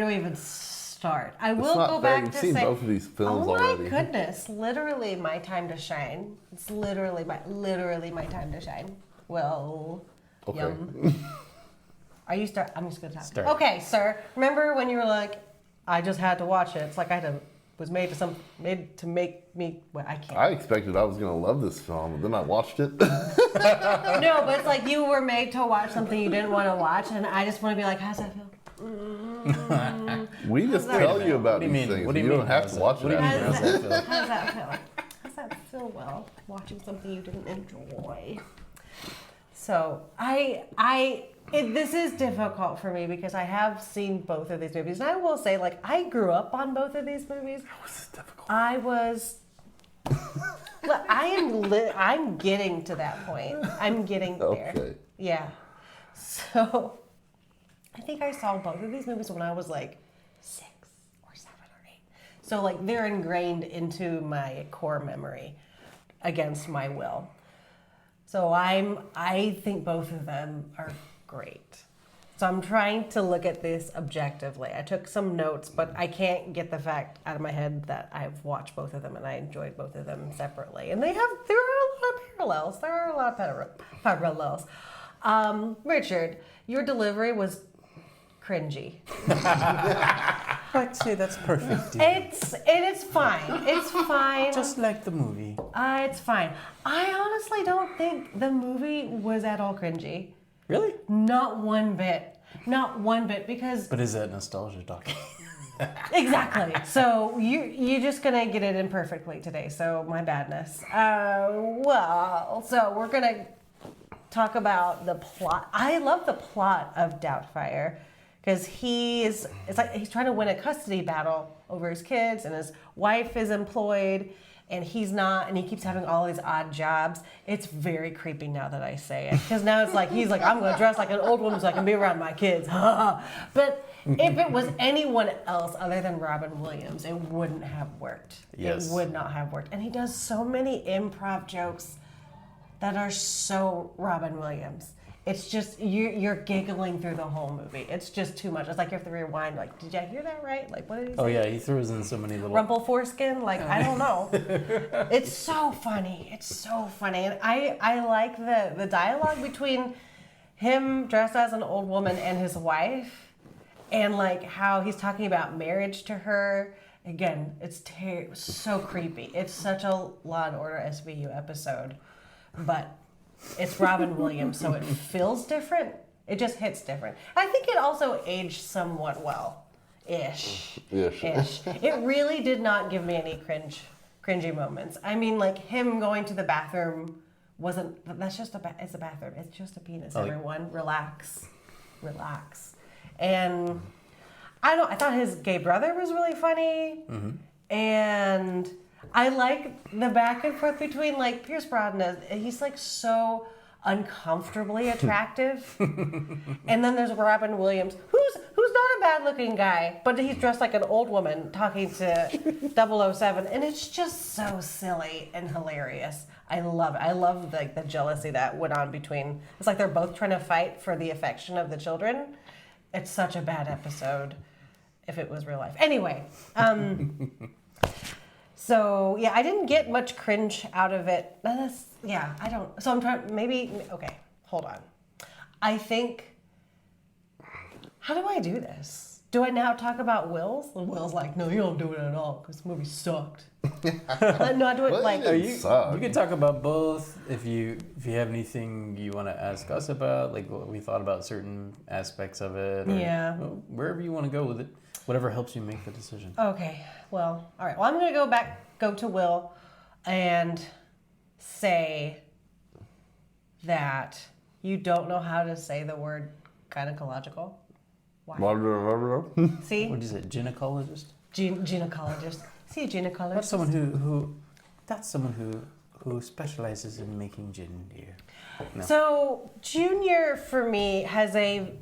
S1: we even start? I will
S3: It's not
S1: go
S3: fair.
S1: back
S3: You've
S1: to
S3: seen
S1: say.
S3: both of these films
S1: Oh
S3: already.
S1: my goodness! Literally my time to shine. It's literally my time to shine. Well,
S3: Okay.
S1: yum. Are you start? I'm just gonna talk.
S4: Start.
S1: Okay, sir. Remember when you were like, I just had to watch it. It's like was made to make me. Well, I can't.
S3: I expected I was going to love this film, but then I watched it.
S1: No, but it's like you were made to watch something you didn't want to watch, and I just want to be like, how's that feel?
S3: We just tell you about
S4: What do you
S3: these
S4: mean?
S3: things.
S4: What do you
S3: You
S4: mean?
S3: don't have
S4: How's
S3: to
S4: that-
S3: watch
S4: what
S3: it
S4: do you mean?
S3: after.
S4: How's that feel?
S1: How's that feel? How's that feel? Well, watching something you didn't enjoy. So this is difficult for me because I have seen both of these movies, and I will say, like, I grew up on both of these movies.
S3: This is difficult.
S1: I was. Look, I'm getting to that point. I'm getting there.
S3: Okay.
S1: Yeah. So, I think I saw both of these movies when I was like 6 or 7 or 8. So, like, they're ingrained into my core memory against my will. So I think both of them are great. So I'm trying to look at this objectively. I took some notes, but I can't get the fact out of my head that I've watched both of them and I enjoyed both of them separately. And there are a lot of parallels. There are a lot of parallels. Richard, your delivery was cringy.
S4: I'd say that's perfect.
S1: It is fine. It's fine.
S4: Just like the movie.
S1: It's fine. I honestly don't think the movie was at all cringy.
S4: Really?
S1: Not one bit. Not one bit, because
S4: But is that nostalgia talking?
S1: exactly. So you're just gonna get it imperfectly today. So my badness. So we're gonna talk about the plot. I love the plot of Doubtfire because it's like he's trying to win a custody battle over his kids, and his wife is employed, and he's not, and he keeps having all these odd jobs. It's very creepy now that I say it, because now it's like he's like, I'm going to dress like an old woman so I can be around my kids. But if it was anyone else other than Robin Williams, it wouldn't have worked.
S4: Yes.
S1: It would not have worked. And he does so many improv jokes that are so Robin Williams. It's just, you're giggling through the whole movie. It's just too much. It's like you have to rewind, like, did I hear that right? Like, what did he say?
S4: Oh yeah, he throws in so many little
S1: Rumple foreskin? Like, I don't know. It's so funny. It's so funny. And I like the dialogue between him dressed as an old woman and his wife, and like how he's talking about marriage to her. Again, it's so creepy. It's such a Law and Order SVU episode, but it's Robin Williams, so it feels different. It just hits different. I think it also aged somewhat well, ish. It really did not give me any cringy moments. I mean, like him going to the bathroom wasn't. That's just it's a bathroom. It's just a penis. Everyone, relax. And I thought his gay brother was really funny, and I like the back and forth between like Pierce Brosnan. He's like so uncomfortably attractive, and then there's Robin Williams, who's not a bad looking guy, but he's dressed like an old woman talking to 007, and it's just so silly and hilarious. I love it. I love the jealousy that went on between. It's like they're both trying to fight for the affection of the children. It's such a bad episode if it was real life. Anyway, so yeah, I didn't get much cringe out of it. I don't. So I'm trying, okay, hold on. I think, how do I do this? Do I now talk about Will's? And Will's like, no, you don't do it at all because the movie sucked. No, I do it like.
S4: You can talk about both if you have anything you want to ask us about, like what we thought about certain aspects of it. Or, wherever you want to go with it, whatever helps you make the decision.
S1: Okay. Well, all right. Well, I'm gonna go to Will, and say that you don't know how to say the word gynecological. Why? See?
S4: What is it? Gynecologist?
S1: Gynecologist. See a gynecologist?
S4: That's someone who specializes in making gin, dear. No.
S1: So Junior for me has I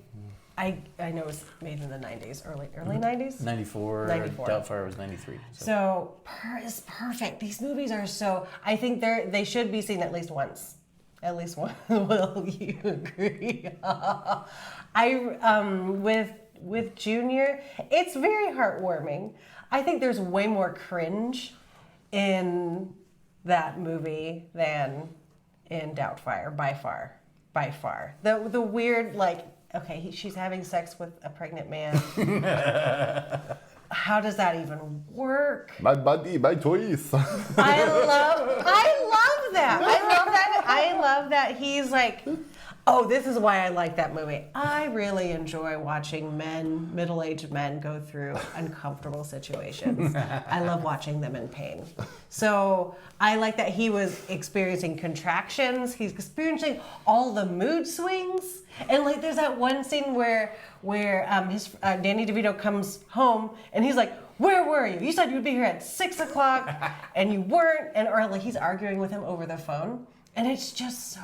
S1: know it was made in the 90s, early 90s?
S4: 94. Doubtfire was 93.
S1: So it's perfect. These movies are so, I think they should be seen at least once. At least one. Will you agree? With Junior, it's very heartwarming. I think there's way more cringe in that movie than in Doubtfire, by far. The weird, like, okay, she's having sex with a pregnant man. How does that even work?
S3: My body, my choice.
S1: I love that. I love that he's like, oh, this is why I like that movie. I really enjoy watching middle-aged men go through uncomfortable situations. I love watching them in pain. So I like that he was experiencing contractions. He's experiencing all the mood swings. And like, there's that one scene where his Danny DeVito comes home and he's like, "Where were you? You said you'd be here at 6 o'clock and you weren't." Or like he's arguing with him over the phone. And it's just so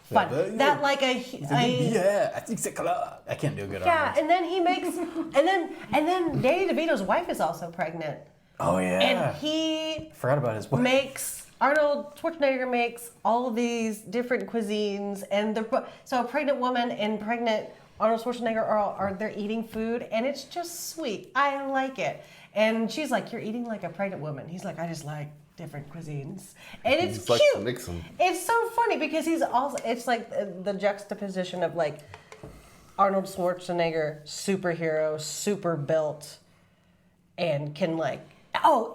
S1: fun. That like
S4: at 6 o'clock. I can't do a good Arnold.
S1: and then he makes, and then Danny DeVito's wife is also pregnant.
S4: Oh yeah.
S1: And he
S4: forgot about his wife.
S1: Arnold Schwarzenegger makes all of these different cuisines, and so a pregnant woman and pregnant Arnold Schwarzenegger are they're eating food, and it's just sweet. I like it. And she's like, "You're eating like a pregnant woman." He's like, "I just like different cuisines," and it's cute.
S3: Like to mix them.
S1: It's so funny because he's also, it's like the juxtaposition of like Arnold Schwarzenegger, superhero, super built, and can like,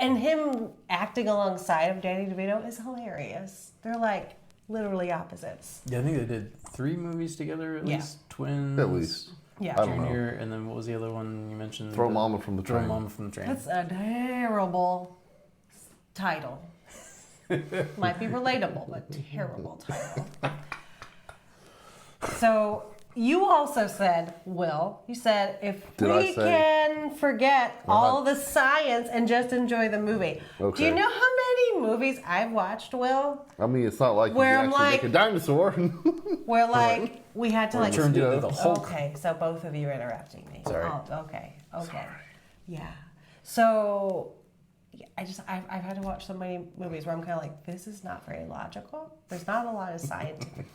S1: and him acting alongside of Danny DeVito is hilarious. They're like literally opposites.
S4: Yeah, I think they did 3 movies together at least. Twins.
S3: At least.
S1: Yeah.
S4: Junior, and then what was the other one you mentioned?
S3: Throw Mama from the Train.
S4: Throw Mama from the Train.
S1: That's a terrible title. Might be relatable, but terrible title. So you also said, Will, you said if
S3: Did I
S1: we
S3: say-
S1: can forget all the science and just enjoy the movie.
S3: Okay.
S1: Do you know how many movies I've watched, Will?
S3: I mean, it's not like you
S1: Where
S3: can
S1: I'm
S3: actually
S1: like-
S3: make a dinosaur.
S1: Where like we had to like
S4: Turned into the Hulk.
S1: Okay, so both of you are interrupting me.
S4: Sorry.
S1: Oh, okay. Yeah. So yeah, I've had to watch so many movies where I'm kind of like, this is not very logical. There's not a lot of scientific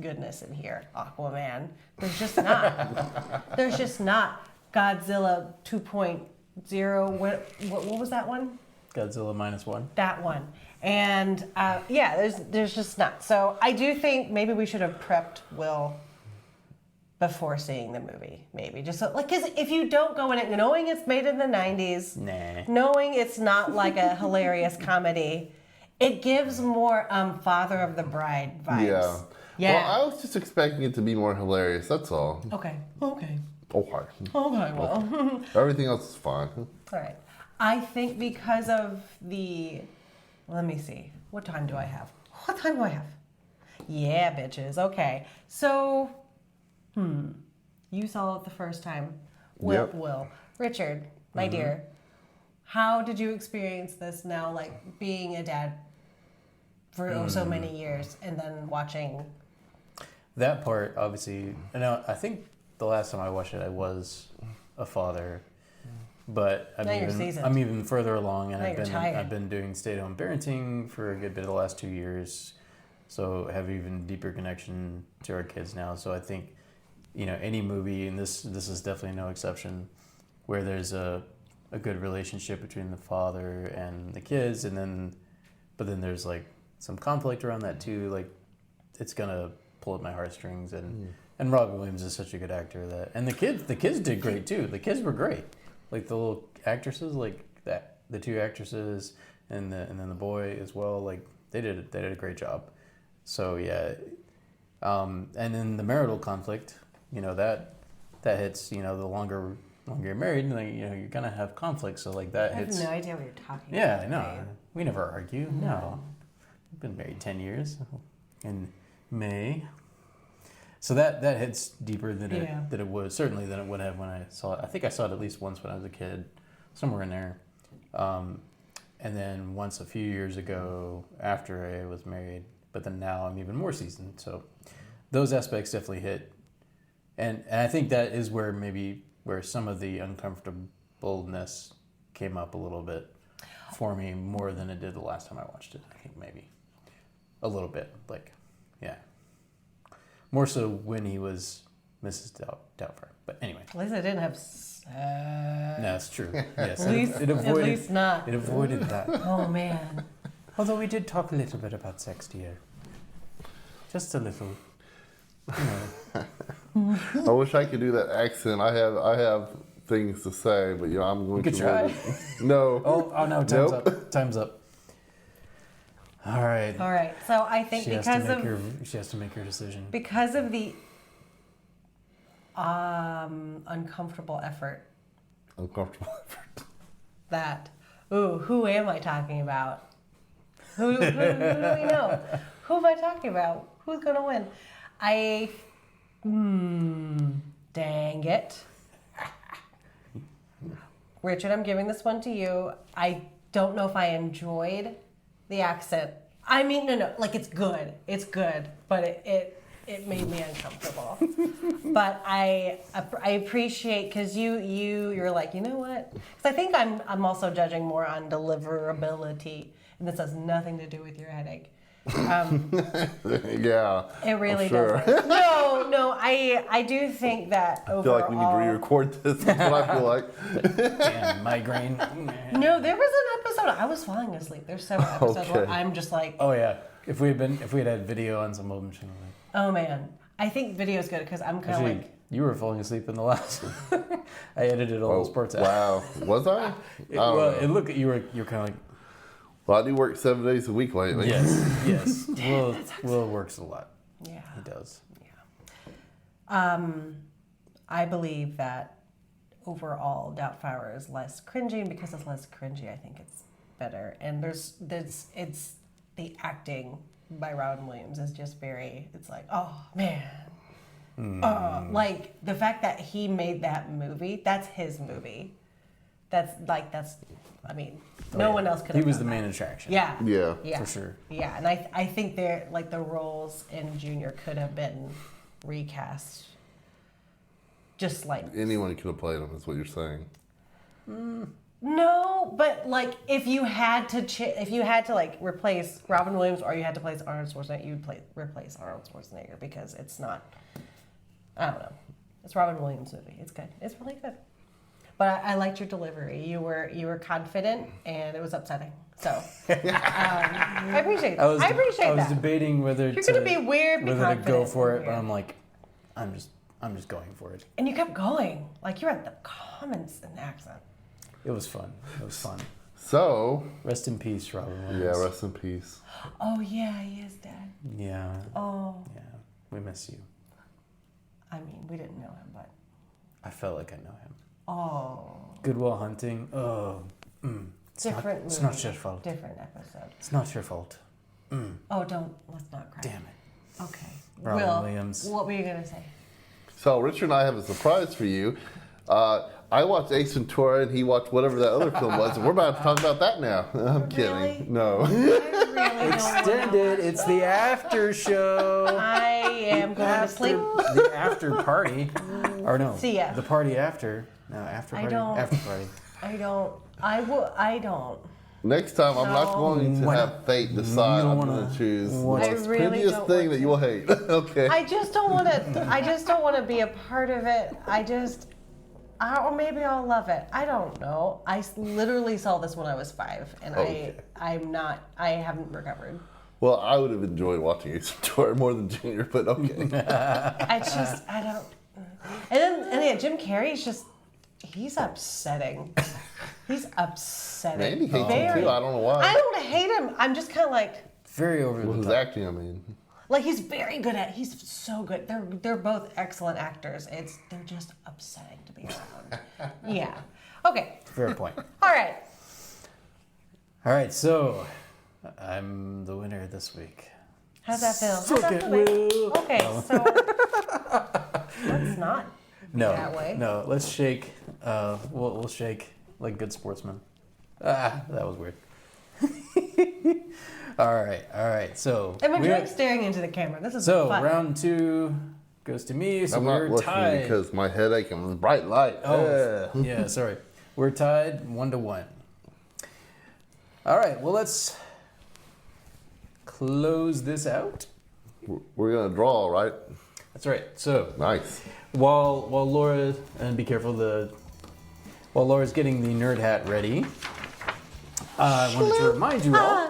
S1: goodness in here. Aquaman. There's just not. There's just not. Godzilla 2.0. What was that one?
S4: Godzilla -1.
S1: That one. And yeah, there's just not. So I do think maybe we should have prepped Will before seeing the movie. Maybe just so, like, because if you don't go in it knowing it's made in the 90s, knowing it's not like a hilarious comedy, it gives more Father of the Bride vibes.
S3: Yeah. Well, I was just expecting it to be more hilarious. That's all.
S1: Okay.
S3: Okay.
S1: Well.
S3: Everything else is fine.
S1: All right. I think because of the, let me see. What time do I have? Yeah, bitches. Okay. So, you saw it the first time. Will. Richard, my dear, how did you experience this now, like being a dad for so many years and then watching?
S4: That part, obviously, I think the last time I watched it, I was a father. But I'm even further along, and I've been doing stay-at-home parenting for a good bit of the last 2 years, so have even deeper connection to our kids now. So I think, any movie, and this is definitely no exception, where there's a good relationship between the father and the kids, but then there's like some conflict around that too. Like, it's gonna pull at my heartstrings, and Robin Williams is such a good actor and the kids did great too. The kids were great. Like the little actresses, like that, the two actresses, and then the boy as well. Like they did a great job. So yeah, and then the marital conflict, that hits. The longer you're married, like, you're gonna have conflict. So like that hits.
S1: I have no idea what you're talking about.
S4: Yeah, I know. We never argue. No, we've been married 10 years in May. So that hits deeper than it was, certainly than it would have when I saw it. I think I saw it at least once when I was a kid, somewhere in there. And then once a few years ago after I was married, but then now I'm even more seasoned. So those aspects definitely hit. And I think that is where some of the uncomfortableness came up a little bit for me, more than it did the last time I watched it. I think maybe a little bit, like, yeah. More so when he was Mrs. Doubtfire. But anyway.
S1: At least I didn't have
S4: No, it's true. Yes.
S1: At least not.
S4: It avoided that.
S1: Oh, man.
S4: Although we did talk a little bit about sex, dear. Just a little.
S3: I wish I could do that accent. I have things to say, but I'm going
S4: You could
S3: to.
S4: try.
S3: No.
S4: Oh no! Time's
S3: Nope.
S4: up. Time's up. All right.
S1: So I think
S4: She has to make her decision.
S1: because of the uncomfortable effort that, who am I talking about? Who do we know? Who am I talking about? Who's gonna win? Dang it. Richard, I'm giving this one to you. I don't know if I enjoyed the accent. I mean, no, like it's good, but it made me uncomfortable. But I appreciate, because you're like, you know what? Because I think I'm also judging more on deliverability, and this has nothing to do with your headache.
S3: Yeah.
S1: It really
S3: sure.
S1: doesn't. No, I do think that overall.
S3: I feel like we need to re-record this. That's what I feel like.
S4: Damn, migraine.
S1: No, there was an episode I was falling asleep. There's several episodes where I'm just like,
S4: Oh yeah. If we had video on some of them, she'd be like,
S1: oh man. I think video's good because I'm kind of
S4: actually,
S1: like,
S4: you were falling asleep in the last. I edited all the sports out.
S3: Wow. Was I?
S4: It looked you were kind of like.
S3: Well, I do work 7 days a week lately.
S4: Yes. Will works a lot.
S1: yeah.
S4: He does.
S1: I believe that overall Doubtfire is less cringy, and because it's less cringy, I think it's better. And it's the acting by Robin Williams is just it's like, oh man, Like the fact that he made that movie, that's his movie. I mean, no one else could have
S4: He was
S1: done
S4: the
S1: that.
S4: main attraction.
S1: Yeah.
S3: Yeah.
S4: For sure.
S1: Yeah, and I think they're like the roles in Junior could have been recast. Just like
S3: Anyone could have played him, is what you're saying.
S1: no, but like if you had to like replace Robin Williams or you had to replace Arnold Schwarzenegger, you'd replace Arnold Schwarzenegger because it's not. I don't know. It's Robin Williams' movie. It's good. It's really good. But I liked your delivery. You were confident, and it was upsetting. So I appreciate it. I appreciate that.
S4: I was debating whether
S1: You're gonna be weird, be
S4: whether to go
S1: confident.
S4: for it, but
S1: Yeah.
S4: I'm like, I'm just going for it.
S1: And you kept going. Like you read the comments in the accent.
S4: It was fun. It was fun.
S3: So,
S4: Rest in peace, Robin Williams.
S3: yeah, rest in peace.
S1: Oh yeah, he is dead.
S4: Yeah.
S1: Oh,
S4: Yeah. We miss you.
S1: I mean, we didn't know him, but
S4: I felt like I know him.
S1: oh,
S4: Good Will Hunting. Oh. It's
S1: different
S4: Not, it's
S1: movie,
S4: not your fault.
S1: different episode.
S4: It's not your fault.
S1: Oh, let's not cry.
S4: Damn it.
S1: Okay.
S4: Robin
S1: Will,
S4: Williams.
S1: what were you gonna say?
S3: So, Richard and I have a surprise for you. I watched Ace Ventura, and he watched whatever that other film was, and we're about to talk about that now. I'm kidding.
S1: Really?
S3: No.
S1: I really don't
S4: Extended. It's the after show.
S1: I am going to sleep.
S4: The after party. Or no.
S1: See ya.
S4: The party after. No, after
S1: I
S4: party.
S1: don't-
S4: After party.
S1: I don't.
S3: Next time, I'm not
S1: No.
S3: going to
S4: Why
S3: have
S4: not?
S3: fate decide.
S4: You don't
S3: I'm
S4: wanna-
S3: going to choose the
S4: what-
S1: I
S3: most
S1: really
S3: prettiest
S1: don't
S3: thing
S1: want
S3: that you will hate. Okay.
S1: I just don't want to. I just don't want to be a part of it. Or maybe I'll love it. I don't know. I literally saw this when I was 5, and
S3: Okay.
S1: I haven't recovered.
S3: Well, I would have enjoyed watching Ace Ventura more than Junior, but okay.
S1: I don't. And then Jim Carrey's he's upsetting. He's upsetting.
S3: Randy hates him
S1: Very.
S3: too. I don't know why.
S1: I don't hate him. I'm just kind of like.
S4: Very over
S3: Well,
S4: the
S3: his
S4: top.
S3: acting, I mean.
S1: Like he's very good at. He's so good. They're both excellent actors. They're just upsetting to be around. Yeah. Okay.
S4: Fair point.
S1: All right.
S4: All right, so I'm the winner this week.
S1: How's that feel? How's
S4: Suck
S1: that
S4: it,
S1: feel?
S4: Will.
S1: Okay, so let's not.
S4: No,
S1: That way.
S4: no. Let's shake. We'll shake like good sportsmen. Ah, that was weird. All right. So
S1: I'm
S4: we-
S1: enjoying staring into the camera. This is
S4: so
S1: fun.
S4: round 2 goes to me. So
S3: I'm not
S4: we're
S3: listening
S4: tied.
S3: because my headache and bright light.
S4: Oh, yeah, sorry. We're tied 1-1. All right, well, let's close this out.
S3: We're going to draw, right?
S4: That's right. So
S3: Nice.
S4: while Laura, and be careful, while Laura's getting the nerd hat ready, I wanted to remind you all.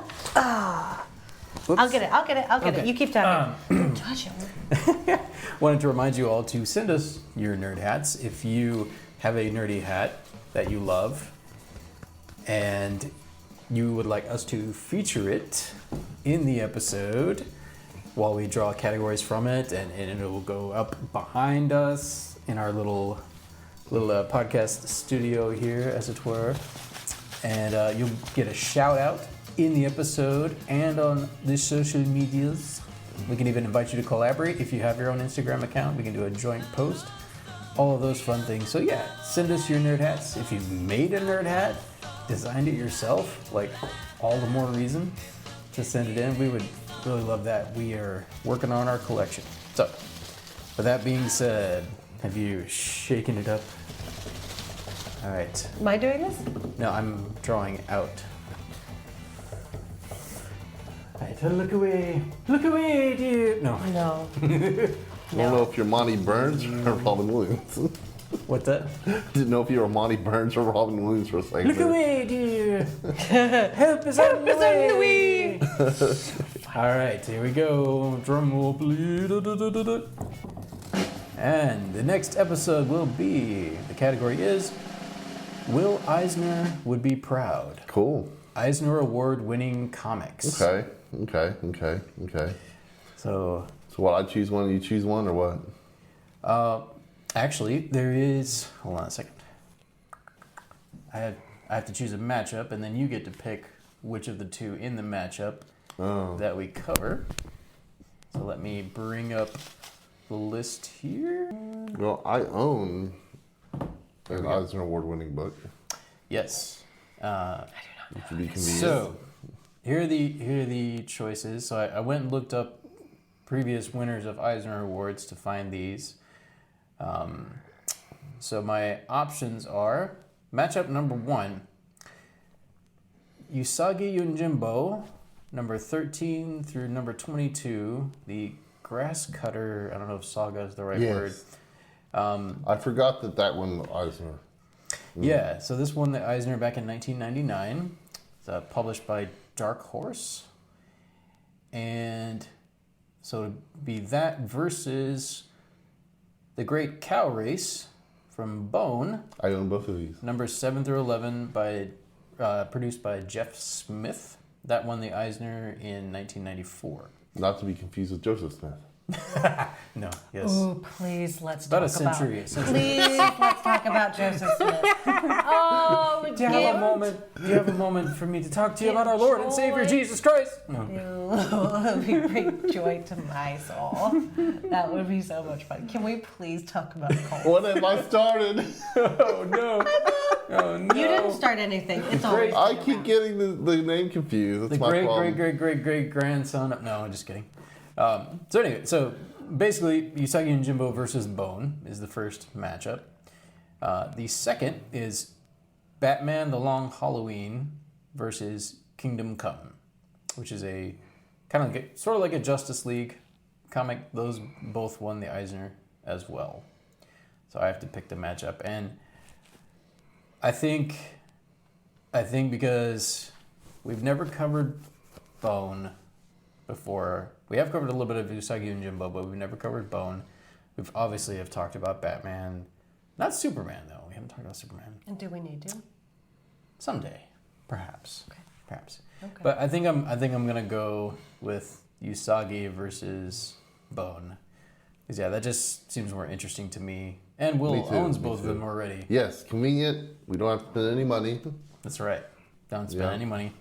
S4: Whoops.
S1: I'll get it.
S4: Okay.
S1: You keep talking. Don't touch it.
S4: Wanted to remind you all to send us your nerd hats if you have a nerdy hat that you love and you would like us to feature it in the episode while we draw categories from it, and it will go up behind us in our little podcast studio here, as it were, and you'll get a shout out in the episode and on the social medias. We can even invite you to collaborate if you have your own Instagram account. We can do a joint post, all of those fun things. So yeah, send us your nerd hats. If you made a nerd hat, designed it yourself, like all the more reason to send it in. We would really love that. We are working on our collection. So with that being said, have you shaken it up? All right.
S1: Am I doing this?
S4: No, I'm drawing out. I had to look away. Look away, dear. No.
S1: No.
S3: I don't know if you're Monty Burns or Robin Williams.
S4: What's that?
S3: Didn't know if you were Monty Burns or Robin Williams for a second.
S4: Look
S3: there.
S4: away, dear. Help is on the way. All right, here we go. Drum roll, please. And the next episode will be, the category is Will Eisner Would Be Proud.
S3: Cool.
S4: Eisner Award-winning comics.
S3: Okay.
S4: So,
S3: So what, I choose one, you choose one, or what?
S4: actually, there is. Hold on a second. I have to choose a matchup, and then you get to pick which of the two in the matchup that we cover. So let me bring up the list here.
S3: Well, I own an Eisner Award-winning book.
S4: Yes.
S3: Which would be convenient.
S4: So, here are the choices. So I went and looked up previous winners of Eisner Awards to find these. So my options are matchup number 1, Usagi Yojimbo, number 13 through number 22, the grass cutter. I don't know if saga is the right word.
S3: I forgot that one Eisner.
S4: Yeah, so this won the Eisner back in 1999. It's published by Dark Horse. And so it'd be that versus The Great Cow Race from Bone.
S3: I own both of these.
S4: Numbers 7 through 11 produced by Jeff Smith. That won the Eisner in 1994.
S3: Not to be confused with Joseph Smith.
S4: No, yes.
S1: Oh, please, let's
S4: About
S1: talk
S4: a century.
S1: Please, let's talk about Joseph Smith. Oh,
S4: Do you have a moment for me to talk to you about our Lord and Savior Jesus Christ? No.
S1: It would be great joy to my soul. That would be so much fun. Can we please talk about cults?
S3: What have I started?
S4: Oh no. Oh no.
S1: You didn't start anything. It's always
S3: I keep getting the name confused. That's
S4: The
S3: my problem.
S4: great grandson of, no, I'm just kidding. So anyway, so basically Usagi and Jimbo versus Bone is the first matchup. The second is Batman the Long Halloween versus Kingdom Come, which is a kind of sort of like a Justice League comic. Those both won the Eisner as well. So I have to pick the matchup, and I think because we've never covered Bone before. We have covered a little bit of Usagi and Jimbo, but we've never covered Bone. We've obviously have talked about Batman. Not Superman, though. We haven't talked about Superman.
S1: And do we need to?
S4: Someday. Perhaps.
S1: Okay.
S4: Perhaps.
S1: Okay.
S4: But I think I'm gonna go with Usagi versus Bone. Because that just seems more interesting to me. And Will
S3: Me too,
S4: owns
S3: me
S4: both
S3: too.
S4: of them already.
S3: Yes, convenient. We don't have to spend any money.
S4: That's right. Don't spend any money.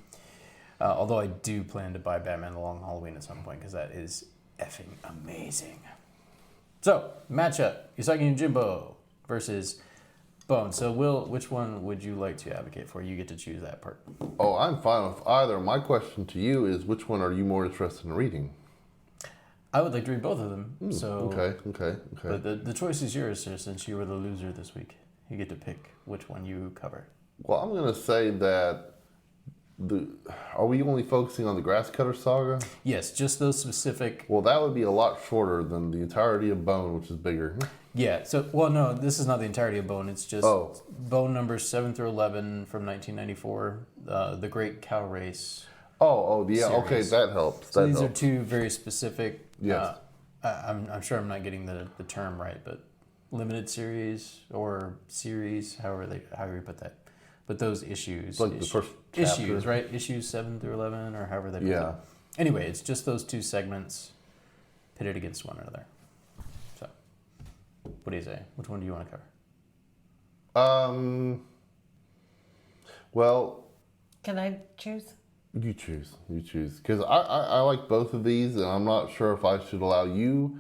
S4: Although I do plan to buy Batman the Long Halloween at some point because that is effing amazing. So, matchup, Usagi and Jimbo versus Bone. So, Will, which one would you like to advocate for? You get to choose that part.
S3: Oh, I'm fine with either. My question to you is, which one are you more interested in reading?
S4: I would like to read both of them. So,
S3: Okay.
S4: But the choice is yours, sir, since you were the loser this week. You get to pick which one you cover.
S3: Well, I'm going to say that are we only focusing on the Grass Cutter Saga?
S4: Yes, just those specific.
S3: Well, that would be a lot shorter than the entirety of Bone, which is bigger.
S4: Yeah, so, well, no, this is not the entirety of Bone. It's just Bone numbers 7 through 11 from 1994, The Great Cow Race.
S3: Oh, yeah,
S4: series.
S3: okay, that helps.
S4: So these are two very specific.
S3: Yes.
S4: I'm sure I'm not getting the term right, but limited series or series, however you put that. But those issues,
S3: Like the first chapter.
S4: issues, right? Issues 7 through 11, or however they put
S3: Yeah.
S4: that. Anyway, it's just those two segments pitted against one another. So, what do you say? Which one do you want to cover?
S3: Well,
S1: Can I choose?
S3: you choose. Because I like both of these, and I'm not sure if I should allow you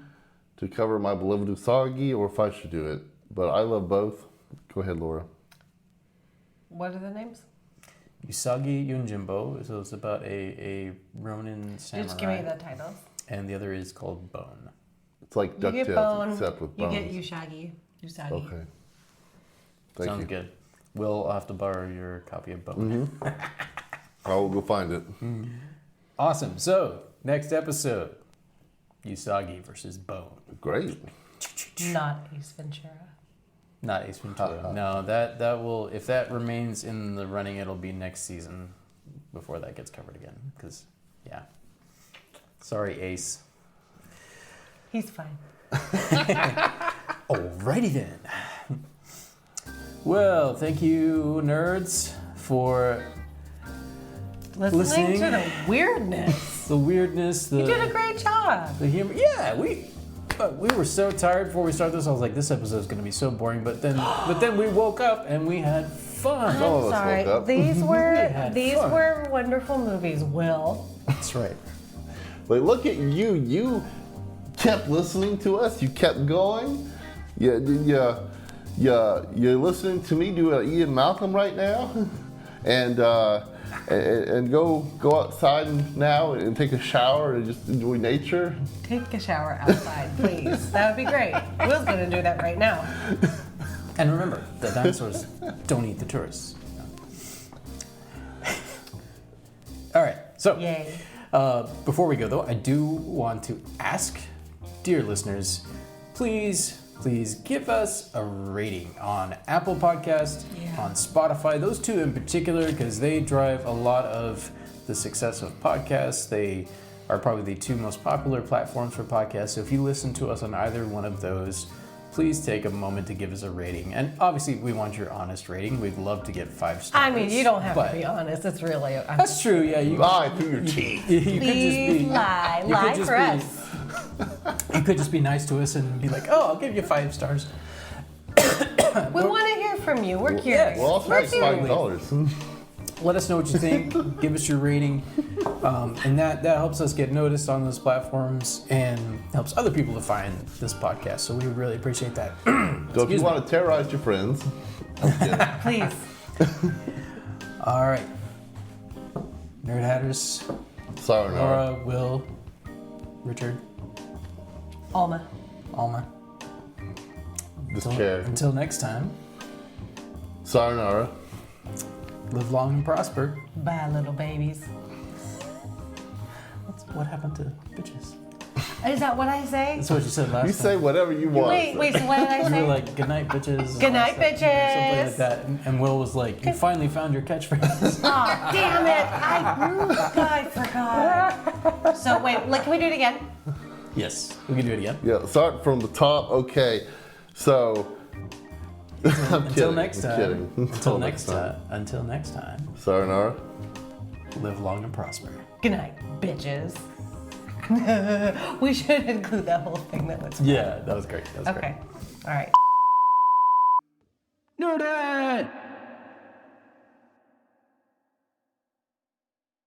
S3: to cover my beloved Usagi or if I should do it. But I love both. Go ahead, Laura.
S1: What are the names?
S4: Usagi Yojimbo, so it's about a Ronin samurai.
S1: Just give me the titles.
S4: And the other is called Bone.
S3: It's like
S1: You get
S3: DuckTales,
S1: Bone.
S3: except with
S1: You
S3: bones.
S1: get Usagi.
S3: Okay. Thank
S4: Sounds
S3: you.
S4: good. I'll have to borrow your copy of Bone.
S3: I will go find it.
S4: Awesome. So, next episode, Usagi versus Bone.
S3: Great.
S1: Not Ace Ventura.
S4: Not Ace Ventura. No, that will, if that remains in the running, it'll be next season before that gets covered again. Because, yeah. Sorry, Ace.
S1: He's fine.
S4: Alrighty then. Well, thank you, nerds, for
S1: Listening to the weirdness.
S4: the weirdness,
S1: You did a great job.
S4: the humor. Yeah, we were so tired before we started this. I was like, this episode is going to be so boring. But then we woke up and we had fun.
S3: All of us
S1: Sorry,
S3: woke up.
S1: these
S4: had fun.
S1: were wonderful movies. Will.
S4: That's right.
S3: But look at you. You kept listening to us. You kept going. You're listening to me do Ian Malcolm right now, and go outside now and take a shower and just enjoy nature.
S1: Take a shower outside, please. That would be great. Will's gonna do that right now.
S4: And remember, the dinosaurs don't eat the tourists. All right, so
S1: Yay.
S4: before we go though, I do want to ask, dear listeners, please give us a rating on Apple Podcast, on Spotify, those two in particular, because they drive a lot of the success of podcasts. They are probably the two most popular platforms for podcasts. So if you listen to us on either one of those, please take a moment to give us a rating. And obviously, we want your honest rating. We'd love to get 5 stars.
S1: I mean, you don't have to be honest. It's really.
S4: That's true, yeah. You
S3: Lie through your teeth.
S4: You could just
S1: Please
S4: be,
S1: lie.
S4: you could
S1: Lie
S4: just
S1: for
S4: be-
S1: us.
S4: You could just be nice to us and be like, oh, I'll give you 5 stars.
S1: We want to hear from you. We're curious.
S3: Well, also
S1: We're
S3: it's
S1: curious.
S3: $5.
S4: Let us know what you think. Give us your rating. And that helps us get noticed on those platforms and helps other people to find this podcast. So we would really appreciate that.
S3: So if you want to terrorize your friends,
S1: Please.
S4: All right. Nerd Hatters,
S3: sayonara.
S4: Laura, Will, Richard,
S1: Alma.
S4: Alma.
S3: This chair.
S4: Until next time,
S3: Sayonara.
S4: live long and prosper.
S1: Bye, little babies.
S4: What happened to bitches?
S1: Is that what I say?
S4: That's what you said last
S3: You
S4: time.
S3: say whatever you want.
S1: Wait, so what did I
S4: You
S1: say?
S4: were like, good night, bitches.
S1: Good night,
S4: Something
S1: bitches.
S4: like that. And Will was like, you finally found your catchphrase.
S1: Oh, damn it. I forgot. So wait, can we do it again?
S4: Yes, we can do it again.
S3: Yeah, start from the top. Okay, so. I'm
S4: Until
S3: kidding,
S4: next
S3: I'm
S4: time.
S3: kidding.
S4: Until next time.
S3: Sayonara.
S4: Live long and prosper.
S1: Good night, bitches. We should include that whole thing. That was
S4: Yeah, that was great.
S1: okay. All right.
S6: Nerd Hat!